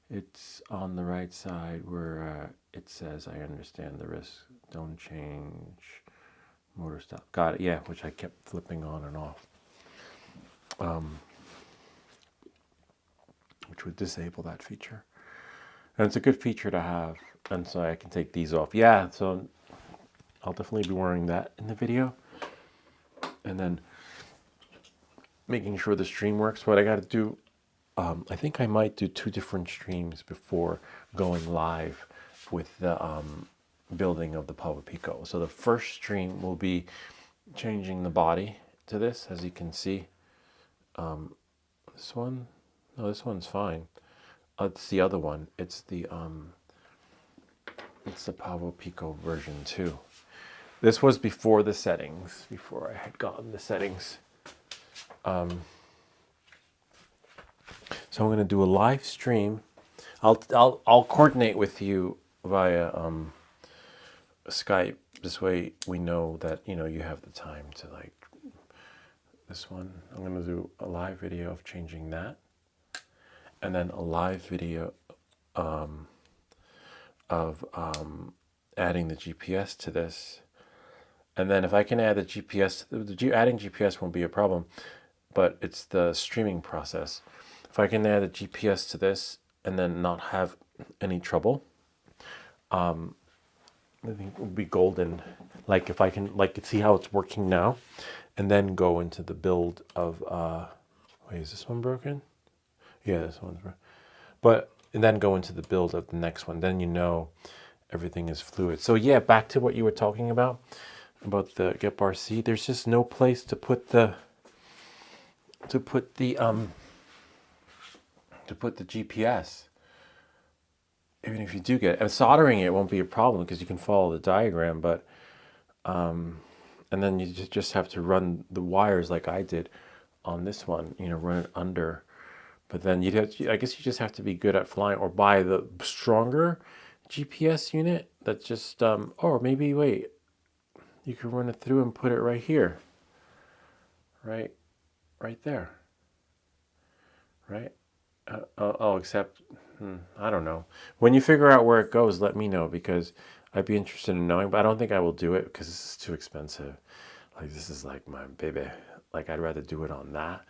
it's on the right side where it says, I understand the risk, don't change, motor stop. Got it, yeah, which I kept flipping on and off, which would disable that feature. And it's a good feature to have. And so I can take these off. Yeah, so I'll definitely be wearing that in the video. And then making sure the stream works. What I got to do, I think I might do 2 different streams before going live with the building of the Pavo Pico. So the first stream will be changing the body to this, as you can see. This one, no, this one's fine. It's the other one. It's the Pavo Pico version 2. This was before the settings, before I had gotten the settings. So I'm going to do a live stream. I'll coordinate with you via Skype. This way we know that you have the time to like this one. I'm going to do a live video of changing that, and then a live video of adding the GPS to this. And then if I can add the GPS, adding GPS won't be a problem, but it's the streaming process. If I can add the GPS to this and then not have any trouble, I think it would be golden. Like if I can see how it's working now, and then go into the build of, wait, is this one broken? Yeah, this one's broken. But, and then go into the build of the next one. Then everything is fluid. So yeah, back to what you were talking about the Get RC. There's just no place to put the GPS. Even if you do get it, and soldering it won't be a problem because you can follow the diagram, but and then you just have to run the wires like I did on this one, run it under. But then I guess you just have to be good at flying, or buy the stronger GPS unit that just or maybe wait, you can run it through and put it right here, right there, right. Except I don't know. When you figure out where it goes, let me know, because I'd be interested in knowing, but I don't think I will do it because this is too expensive. Like, this is like my baby. Like, I'd rather do it on that,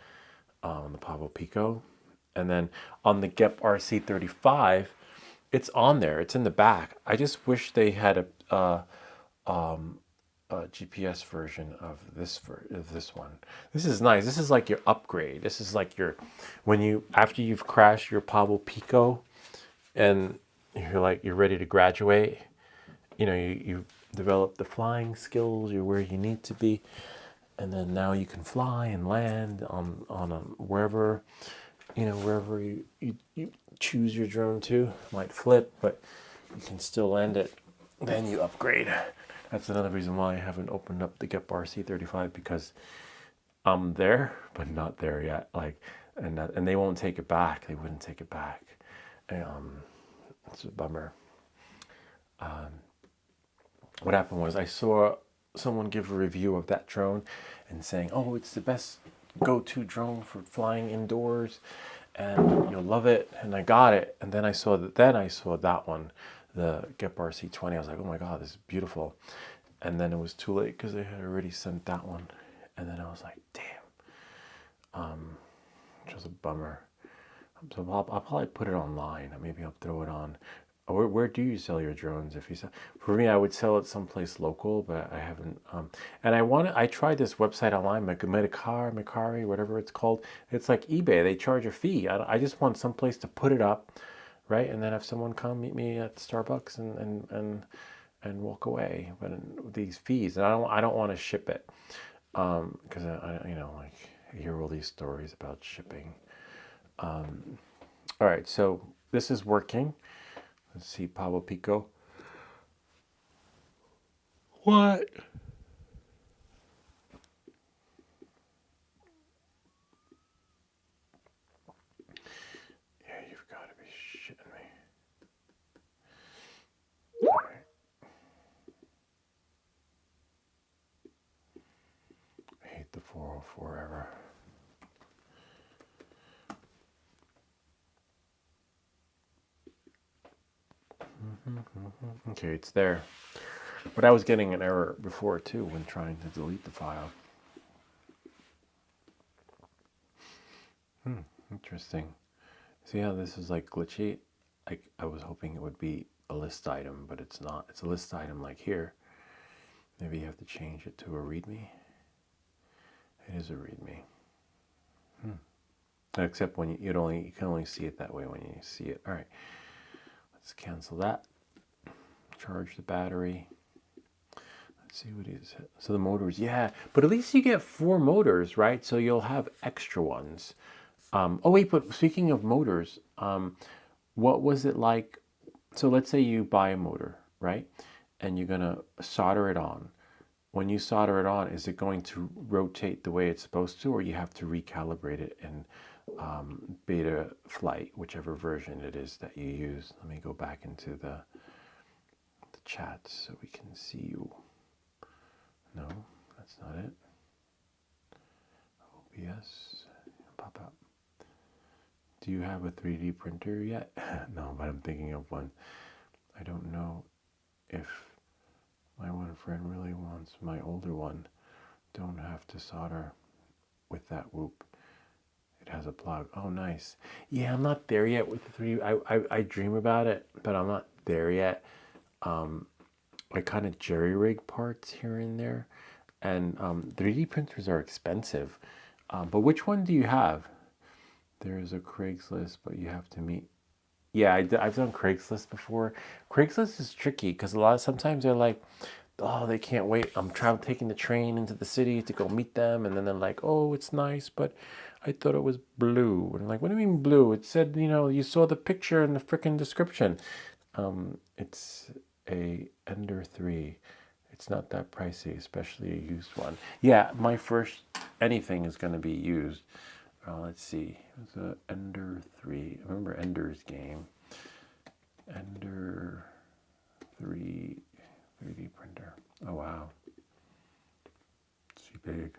on the Pavo Pico. And then on the Get RC35, it's on there. It's in the back. I just wish they had a GPS version of this one. This is nice. This is like your upgrade. This is like your, after you've crashed your Pavo Pico and you're ready to graduate, you develop the flying skills, you're where you need to be, and then now you can fly and land on wherever you choose your drone to. Might flip, but you can still land it. Then you upgrade. That's another reason why I haven't opened up the Get RC35, because I'm there, but not there yet. Like, and they won't take it back. They wouldn't take it back. It's a bummer. what happened was I saw someone give a review of that drone and saying, oh, it's the best go-to drone for flying indoors and you'll love it. And I got it. And then I saw that one, the Gepard C20. I was like, oh my God, this is beautiful. And then it was too late because they had already sent that one. And then I was like, damn, which was a bummer. So I'll probably put it online. Maybe I'll throw it on. Where do you sell your drones? If you sell, for me, I would sell it someplace local, but I haven't. And I tried this website online, Mercari, whatever it's called. It's like eBay. They charge a fee. I just want someplace to put it up, right? And then have someone come meet me at Starbucks and walk away. But these fees, and I don't want to ship it, because I like I hear all these stories about shipping. All right, so this is working. Let's see, Pavo Pico. What? Yeah, you've got to be shitting me. All right. I hate the 404 ever. Okay, it's there. But I was getting an error before too when trying to delete the file. Interesting. See how this is like glitchy? I was hoping it would be a list item, but it's not. It's a list item like here. Maybe you have to change it to a README. It is a README. Except when you can only see it that way when you see it. All right. Let's cancel that. Charge the battery. Let's see what is it. So the motors, yeah, but at least you get 4 motors, right? So you'll have extra ones. Oh wait, but speaking of motors, what was it like? So let's say you buy a motor, right? And you're gonna solder it on. When you solder it on, is it going to rotate the way it's supposed to, or you have to recalibrate it in beta flight, whichever version it is that you use? Let me go back into the chat so we can see you. No, that's not it. OBS, pop up. Do you have a 3D printer yet? No, but I'm thinking of one. I don't know if my one friend really wants my older one. Don't have to solder with that whoop. It has a plug. Oh, nice. Yeah, I'm not there yet with the 3D. I dream about it, but I'm not there yet. I kind of jerry-rig parts here and there. And 3D printers are expensive. But which one do you have? There's a Craigslist, but you have to meet. Yeah, I've done Craigslist before. Craigslist is tricky because sometimes they're like, oh, they can't wait. I'm taking the train into the city to go meet them. And then they're like, oh, it's nice, but I thought it was blue. And I'm like, what do you mean blue? It said, you saw the picture in the freaking description. It's a Ender 3. It's not that pricey, especially a used one. Yeah, my first anything is going to be used. Let's see. It's an Ender 3. Remember Ender's game? Ender 3 3D printer. Oh, wow. It's big.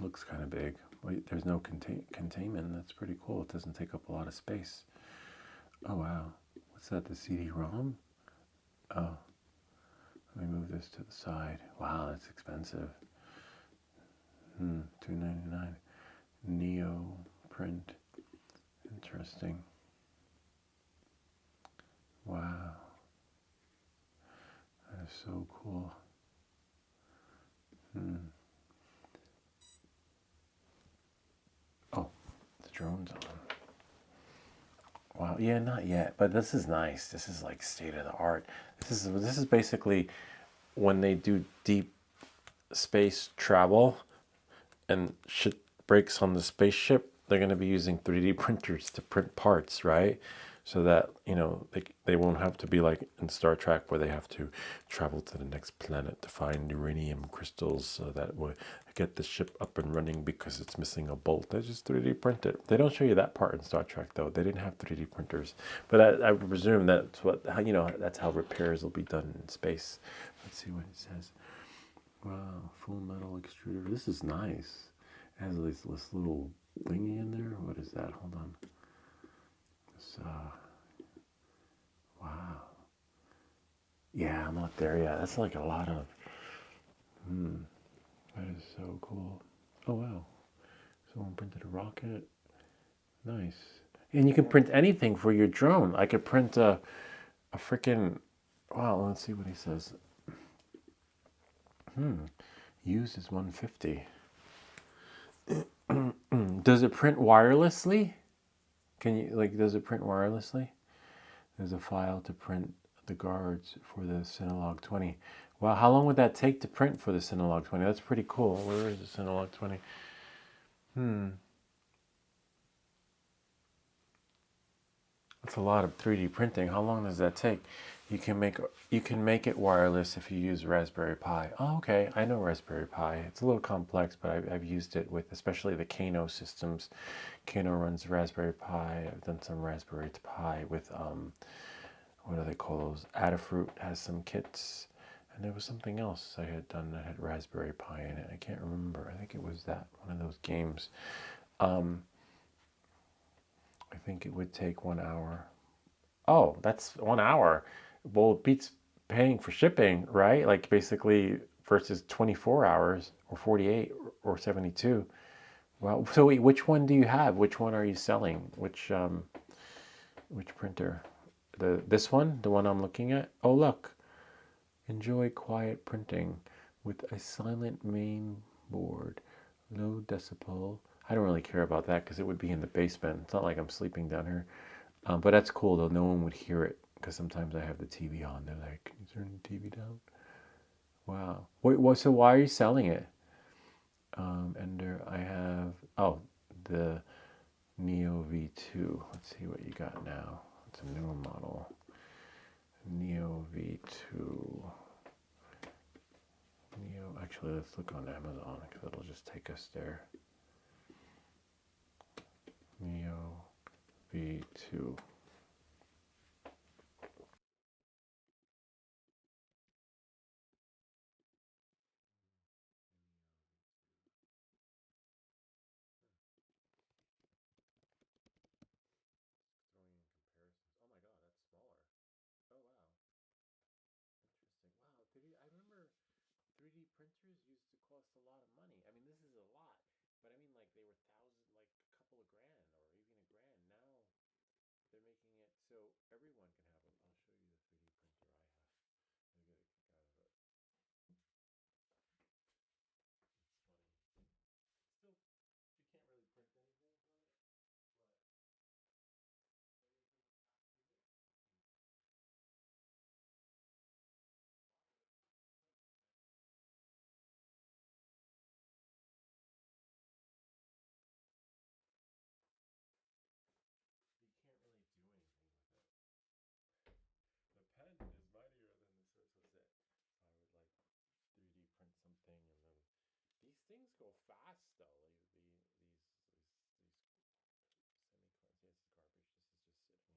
Looks kind of big. Wait, there's no containment. That's pretty cool. It doesn't take up a lot of space. Oh, wow. What's that, the CD-ROM? Oh. Let me move this to the side. Wow, that's expensive. $2.99. Neo print. Interesting. Wow. That is so cool. Oh, the drone's on. Wow, yeah, not yet, but this is nice. This is like state of the art. This is basically when they do deep space travel and shit breaks on the spaceship, they're going to be using 3D printers to print parts, right? so that, you know, they won't have to be like in Star Trek where they have to travel to the next planet to find uranium crystals so that will get the ship up and running because it's missing a bolt. They just 3D print it. They don't show you that part in Star Trek though. They didn't have 3D printers, but I presume that's what, you know, that's how repairs will be done in space. Let's see what it says. Wow, full metal extruder. This is nice. It has this little thingy in there. What is that? Hold on. This, wow. Yeah, I'm not there yet. That's like a lot of. That is so cool. Oh wow. Someone printed a rocket. Nice. And you can print anything for your drone. I could print a freaking. Wow. Let's see what he says. Use is 150. Does it print wirelessly? Can you, like, does it print wirelessly? There's a file to print the guards for the Cinelog 20. Wow, how long would that take to print for the Cinelog 20? That's pretty cool. Where is the Cinelog 20? That's a lot of 3D printing. How long does that take? You can make it wireless if you use Raspberry Pi. Oh, okay. I know Raspberry Pi. It's a little complex, but I've used it with especially the Kano systems. Kano runs Raspberry Pi. I've done some Raspberry Pi with what do they call those? Adafruit has some kits, and there was something else I had done that had Raspberry Pi in it. I can't remember. I think it was that one of those games. I think it would take 1 hour. Oh, that's 1 hour. Well, it beats paying for shipping, right? Like basically versus 24 hours or 48 or 72. Well, so wait, which one do you have? Which one are you selling? Which printer? This one, the one I'm looking at? Oh, look. Enjoy quiet printing with a silent main board, low decibel. I don't really care about that because it would be in the basement. It's not like I'm sleeping down here. But that's cool though. No one would hear it because sometimes I have the TV on. They're like, "Can you turn the TV down?" Wow. Wait, so why are you selling it? Ender, I have the Neo V2. Let's see what you got now. It's a newer model. Neo V2. Actually, let's look on Amazon because it'll just take us there. Neo V2. I remember 3D printers used to cost a lot of money. I mean, this is a lot, but I mean, like they were like a couple of grand or even a grand. Now they're making it so everyone can have them. I'll show you the 3D printer I have. I get a kick out of it. It's funny. Still, you can't really print anything from it, but you can't really do anything with it. The pen is mightier than the What's it? If I would like 3D print something and then these things go fast though. Like these semi-clean. See, this is garbage. This is just sitting in a box waiting to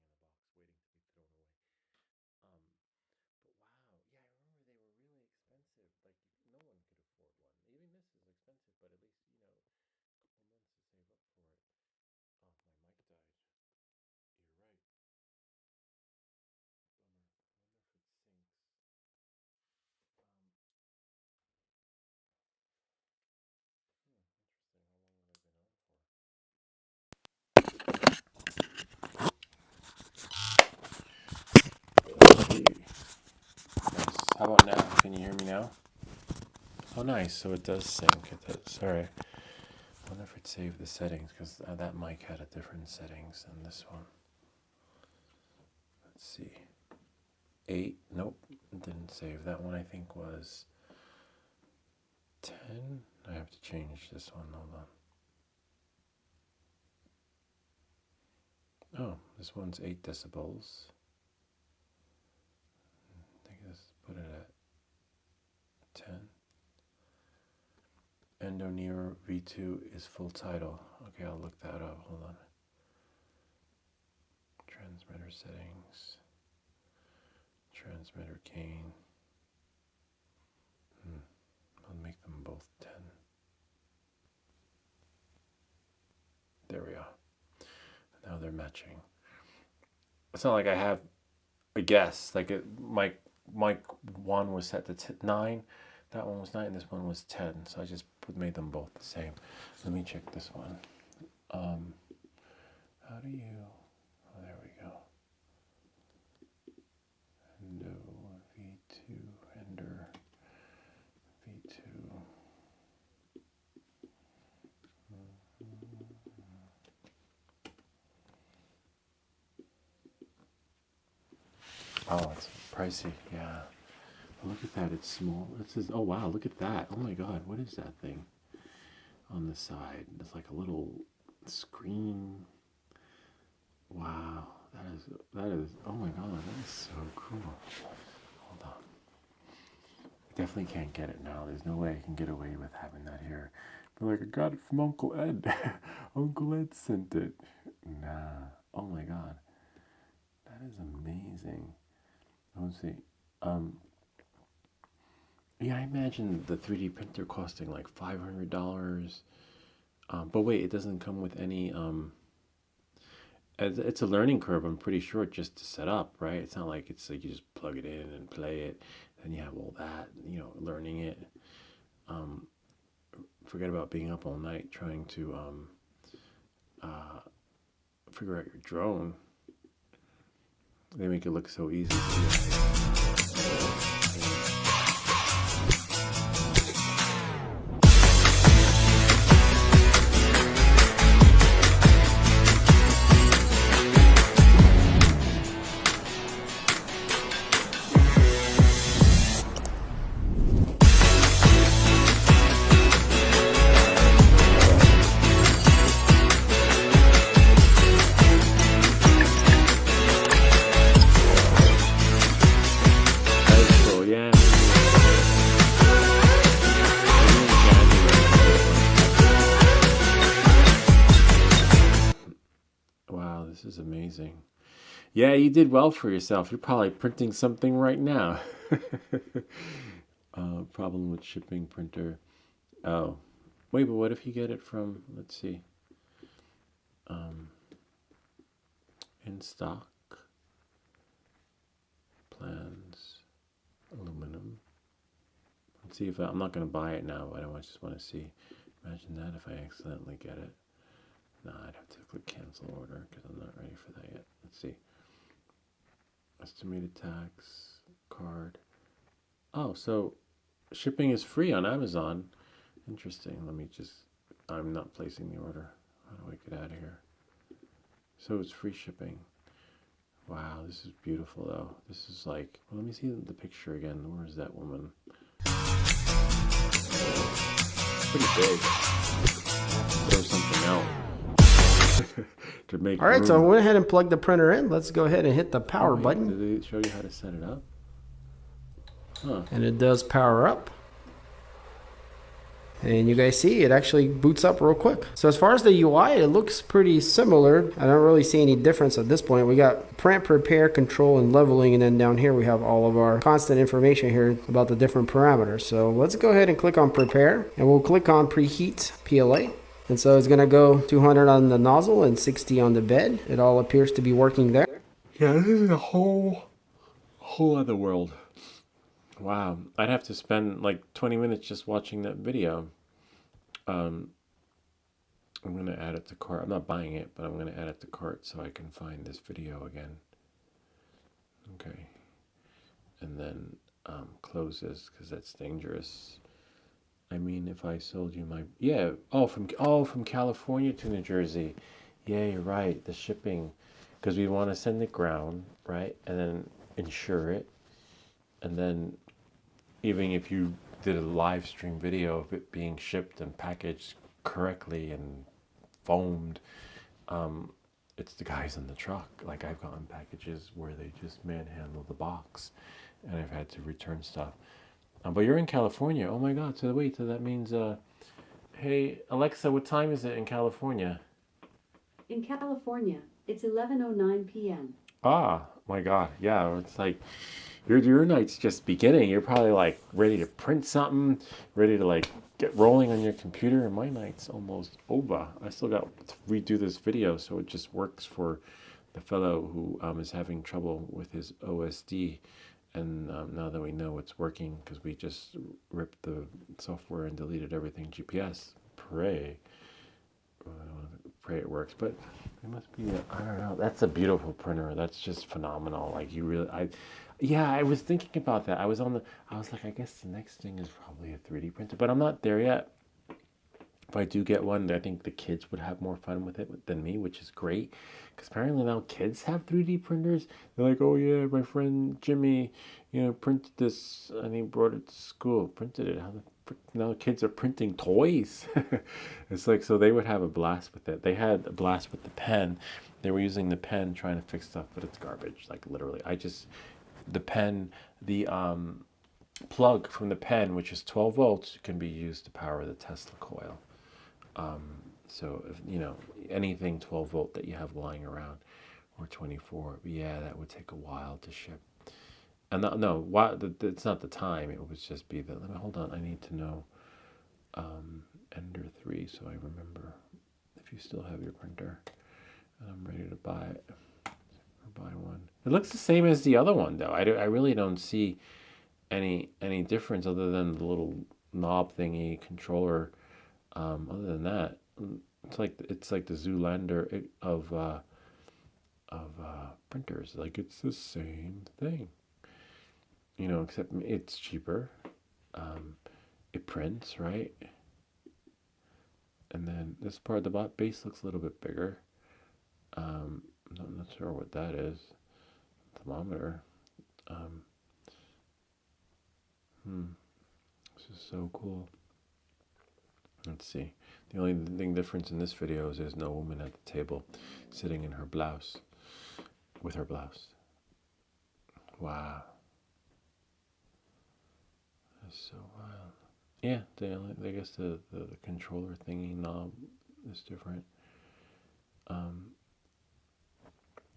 be thrown away. Um, but wow, yeah, I remember they were really expensive. Like no one could afford one. Even this is expensive, but at least you know, a couple months to save up for it. Oh, my mic died. You're right. Bummer. I wonder if it syncs. Um, Interesting. Nice. How about now? Can you hear me now? Oh, nice. So it does sync. It does. All right. I wonder if it saved the settings because that mic had a different settings than this one. Let's see. 8. Nope. It didn't save. That one I think was 10. I have to change this one. Hold Oh, this one's 8 decibels. I think let's put it at 10. Endo Nero V2 is full title. Okay, I'll look that up. Hold on. Transmitter settings. Transmitter gain. I'll make them both 10. There we are. Now they're matching. It's not like I have a guess. Like mic 1 was set to 9. That one was 9. This one was 10. So I just made them both the same. Let me check this one. How do you? Oh, there we go. Endo V2, Ender V2. Oh, it's pricey. Yeah. Look at that. It's small. It says, oh wow, look at that. Oh my God, what is that thing on the side? It's like a little screen. Wow, that is, oh my God, that is so cool. Hold on. Definitely can't get it now. There's no way I can get away with having that here. But like, I got it from Uncle Ed. Uncle Ed sent it. Nah. Oh my God. That is amazing. Let's see. Yeah, I imagine the 3D printer costing like $500. But wait, it doesn't come with any, it's a learning curve, I'm pretty sure, just to set up, right? It's not like it's like you just plug it in and play it, then you have all that, you know, learning it. Forget about being up all night trying to figure out your drone. They make it look so easy. This is amazing. Yeah, you did well for yourself. You're probably printing something right now. Problem with shipping printer. Oh, wait, but what if you get it from, let's see, in stock, plans, aluminum. Let's see if I'm not going to buy it now, but I just want to see. Imagine that if I accidentally get it. No, I'd have to click cancel order because I'm not ready for that yet. Let's see. Estimated tax, card. Oh, so shipping is free on Amazon. Interesting. Let me just, I'm not placing the order. How do I get out of here? So it's free shipping. Wow, this is beautiful though. This is like, well, let me see the picture again. Where is that woman? Pretty big. Throw something out. To make all right, room. So I went ahead and plugged the printer in. Let's go ahead and hit the power button. Did they show you how to set it up? Huh. And it does power up. And you guys see it actually boots up real quick. So as far as the UI, it looks pretty similar. I don't really see any difference at this point. We got print, prepare, control, and leveling. And then down here we have all of our constant information here about the different parameters. So let's go ahead and click on prepare. And we'll click on preheat PLA. And so it's going to go 200 on the nozzle and 60 on the bed. It all appears to be working there. Yeah, this is a whole other world. Wow. I'd have to spend like 20 minutes just watching that video. I'm going to add it to cart. I'm not buying it, but I'm going to add it to cart so I can find this video again. Okay. And then close this because that's dangerous. I mean, if I sold you my, yeah, from California to New Jersey. Yeah, you're right, the shipping, because we want to send it ground, right, and then insure it, and then even if you did a live stream video of it being shipped and packaged correctly and foamed, it's the guys in the truck. Like I've gotten packages where they just manhandle the box, and I've had to return stuff. But you're in California. Oh my God! So wait, so that means, hey Alexa, what time is it in California? In California, it's 11:09 p.m. Ah, my God! Yeah, it's like your night's just beginning. You're probably like ready to print something, ready to like get rolling on your computer, and my night's almost over. I still got to redo this video so it just works for the fellow who is having trouble with his OSD. And now that we know it's working, because we just ripped the software and deleted everything GPS, pray it works. But it must be, I don't know, that's a beautiful printer. That's just phenomenal. Like you really, yeah, I was thinking about that. I was like, I guess the next thing is probably a 3D printer, but I'm not there yet. If I do get one, I think the kids would have more fun with it than me, which is great. Because apparently now kids have 3D printers. They're like, oh yeah, my friend Jimmy, printed this and he brought it to school. Printed it. How the frick now kids are printing toys? It's like, so they would have a blast with it. They had a blast with the pen. They were using the pen trying to fix stuff, but it's garbage. Like literally, the pen, the plug from the pen, which is 12 volts, can be used to power the Tesla coil. So if, anything 12 volt that you have lying around, or 24, yeah, that would take a while to ship. And it's not the time. It would just be that. Hold on, I need to know Ender 3, so I remember if you still have your printer. And I'm ready to buy it or buy one. It looks the same as the other one, though. I really don't see any difference other than the little knob thingy controller. Other than that, it's like the Zoolander of printers. Like it's the same thing, except it's cheaper. It prints, right? And then this part of the base looks a little bit bigger. I'm not sure what that is. Thermometer. This is so cool. Let's see. The only thing difference in this video is there's no woman at the table sitting in her blouse, with her blouse. Wow. That's so wild. Yeah, I guess the controller thingy knob is different.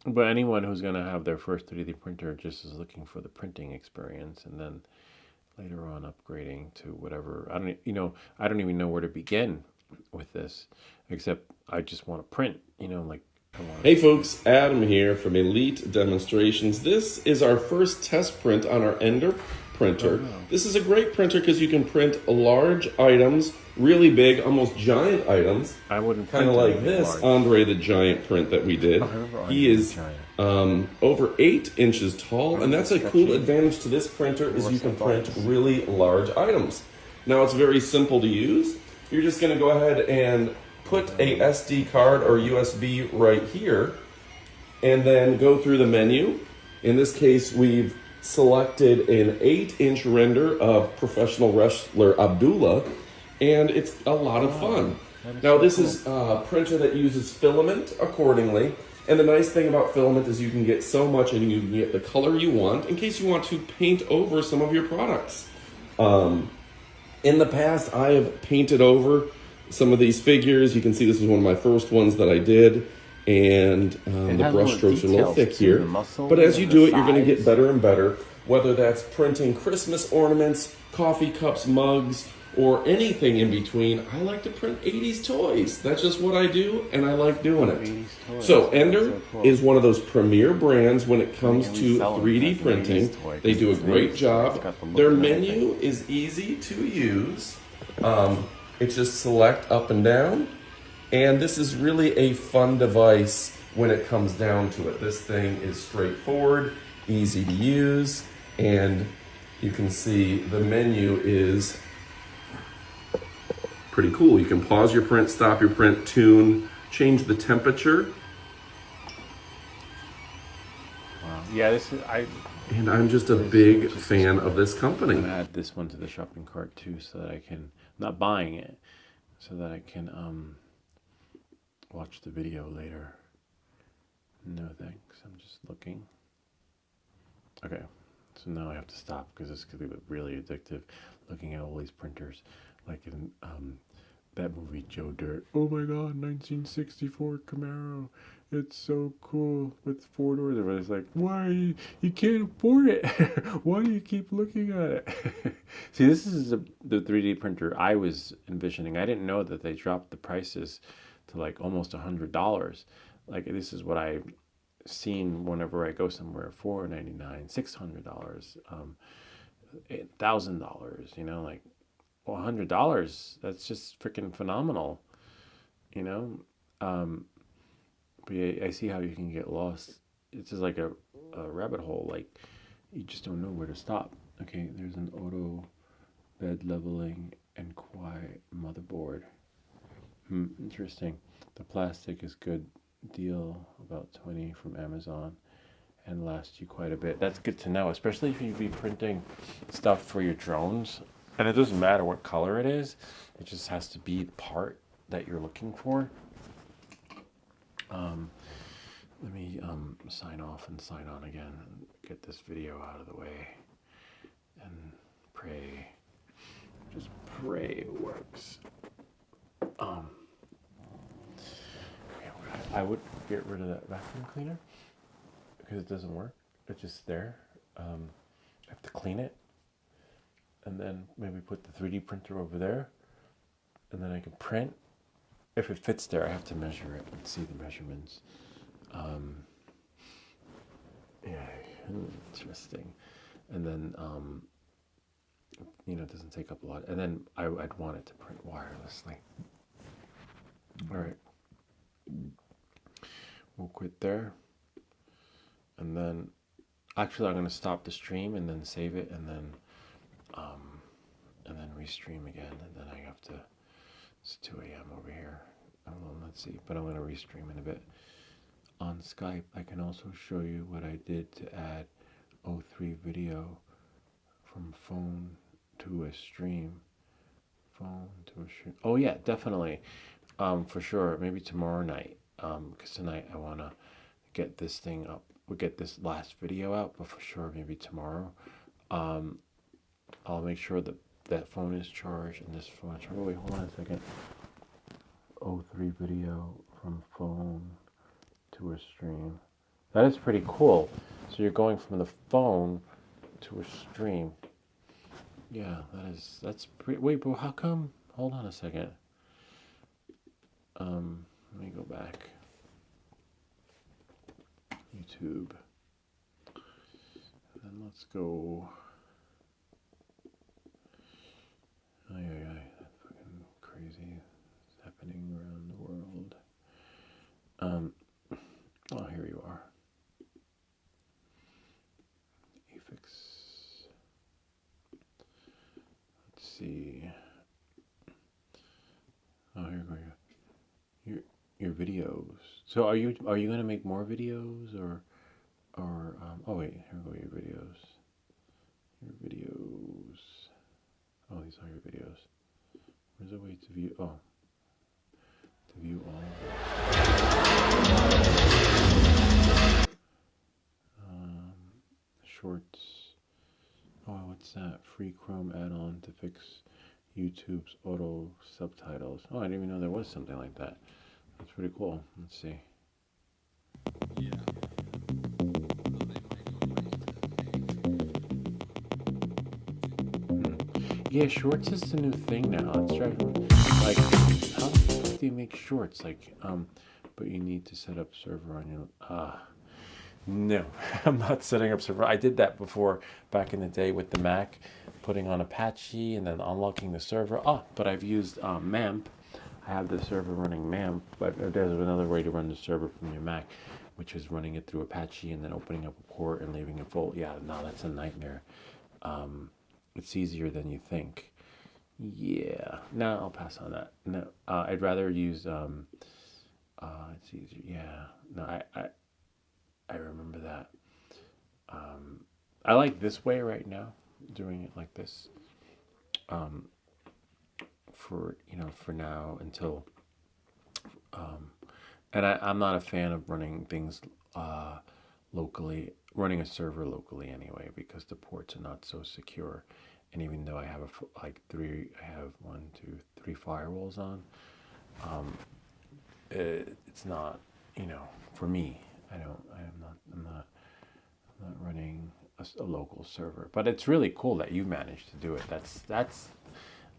But anyone who's going to have their first 3D printer just is looking for the printing experience, and then later on upgrading to whatever. I don't even know where to begin with this, except I just want to print, like. Hey folks, Adam here from Elite Demonstrations. This is our first test print on our Ender printer. This is a great printer because you can print large items, really big, almost giant items. I wouldn't kind of like this large. Andre the Giant print that we did. He is over 8 inches tall, and that's a cool advantage to this printer is you can print really large items. Now it's very simple to use. You're just going to go ahead and put a SD card or USB right here, and then go through the menu. In this case, we've selected an 8-inch render of professional wrestler Abdullah, and it's a lot of fun. Now this is a printer that uses filament accordingly, and the nice thing about filament is you can get so much and you can get the color you want in case you want to paint over some of your products. In the past, I have painted over some of these figures. You can see this is one of my first ones that I did, and the brush strokes are a little thick here. But as you do it, you're going to get better and better, whether that's printing Christmas ornaments, coffee cups, mugs, or anything in between. I like to print 80s toys. That's just what I do, and I like doing it. So Ender is one of those premier brands when it comes to 3D printing. They do a great job. Their menu is easy to use. It's just select up and down, and this is really a fun device when it comes down to it. This thing is straightforward, easy to use, and you can see the menu is pretty cool. You can pause your print, stop your print, tune, change the temperature. Wow. Yeah, and I'm just a big fan of this company. I'm gonna add this one to the shopping cart too, so that I can, not buying it, so that I can watch the video later. works. I'm just looking. Okay, so now I have to stop because this could be really addictive. Looking at all these printers, like in that movie Joe Dirt. Oh my God, 1964 Camaro. It's so cool with 4 doors. Everybody's like, why you can't afford it? Why do you keep looking at it? See, this is the 3D printer I was envisioning. I didn't know that they dropped the prices to like almost $100. Like this is what I've seen whenever I go somewhere, $499, $600, $1,000. You know, like, well, $100. That's just freaking phenomenal. You know. But yeah, I see how you can get lost. It's just like a rabbit hole. Like, you just don't know where to stop. Okay, there's an auto bed leveling and quiet motherboard. Interesting. The plastic is good deal, about 20 from Amazon, and lasts you quite a bit. That's good to know, especially if you be printing stuff for your drones. And it doesn't matter what color it is. It just has to be the part that you're looking for. Let me sign off and sign on again and get this video out of the way and pray. Just pray it works. I would get rid of that vacuum cleaner because it doesn't work. It's just there. I have to clean it and then maybe put the 3D printer over there and then I can print. If it fits there, I have to measure it and see the measurements. Yeah, interesting. And then, you know, it doesn't take up a lot. And then I'd want it to print wirelessly. All right. We'll quit there. And then, actually, I'm going to stop the stream and then save it and then restream again. And then I have to, it's 2 a.m. over here. Let's see, but I'm going to restream in a bit. On Skype, I can also show you what I did to add O3 video from phone to a stream. Phone to a stream. Oh yeah, definitely. For sure. Maybe tomorrow night. Because tonight I want to get this thing up. We'll get this last video out, but for sure maybe tomorrow. I'll make sure that that phone is charged and this phone is charged. Oh, wait, hold on a second. O3 video from phone to a stream. That is pretty cool. So you're going from the phone to a stream. Yeah, that's pretty. Wait, but how come? Hold on a second. Let me go back. YouTube. And then let's go. That's fucking crazy. It's happening around the world. Oh, here you are. Affix. Let's see. Oh, here we go. Your videos. So are you gonna make more videos or oh wait, here go your videos. Your videos. Oh, these are your videos. Where's the way to view? Oh, to view all. Shorts. Oh, what's that? Free Chrome add-on to fix YouTube's auto subtitles. Oh, I didn't even know there was something like that. That's pretty cool. Let's see. Yeah. Yeah, shorts is the new thing now. It's driving. Like, how the fuck do you make shorts? Like, but you need to set up server on your. No, I'm not setting up server. I did that before back in the day with the Mac, putting on Apache and then unlocking the server. But I've used MAMP. I have the server running MAMP, but there's another way to run the server from your Mac, which is running it through Apache and then opening up a port and leaving it full. Yeah, no, that's a nightmare. It's easier than you think. Yeah, no, I'll pass on that. No, I'd rather use. It's easier. Yeah, no, I remember that. I like this way right now, doing it like this. For now until. And I'm not a fan of running things locally, running a server locally anyway, because the ports are not so secure. And even though I have I have 3 firewalls on, it's not, for me, I'm not running a local server. But it's really cool that you managed to do it.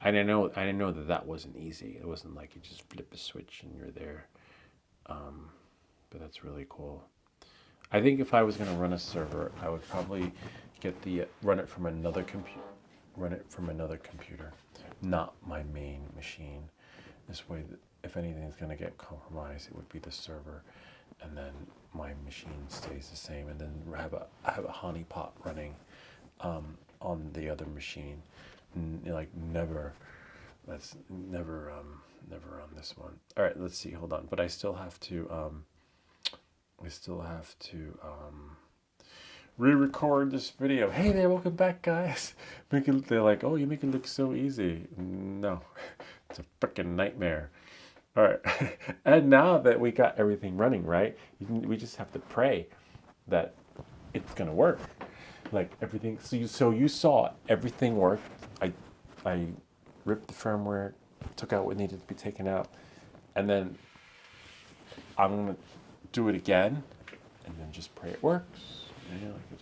I didn't know that wasn't easy. It wasn't like you just flip a switch and you're there. But that's really cool. I think if I was going to run a server, I would probably run it from another computer. Not my main machine. This way, if anything is going to get compromised, it would be the server, and then my machine stays the same. And then I have a honeypot running on the other machine. Never on this one. All right, let's see. Hold on, but I still have to re-record this video. Hey there, welcome back, guys. They're like, oh, you make it look so easy. No, it's a freaking nightmare. All right, and now that we got everything running, right, we just have to pray that it's gonna work. Like everything. So you saw everything worked. I ripped the firmware, took out what needed to be taken out, and then I'm gonna do it again, and then just pray it works.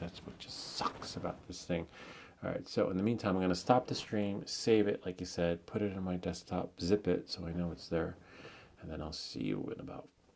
That's what just sucks about this thing. All right, so in the meantime, I'm going to stop the stream, save it, like you said, put it on my desktop, zip it so I know it's there, and then I'll see you in about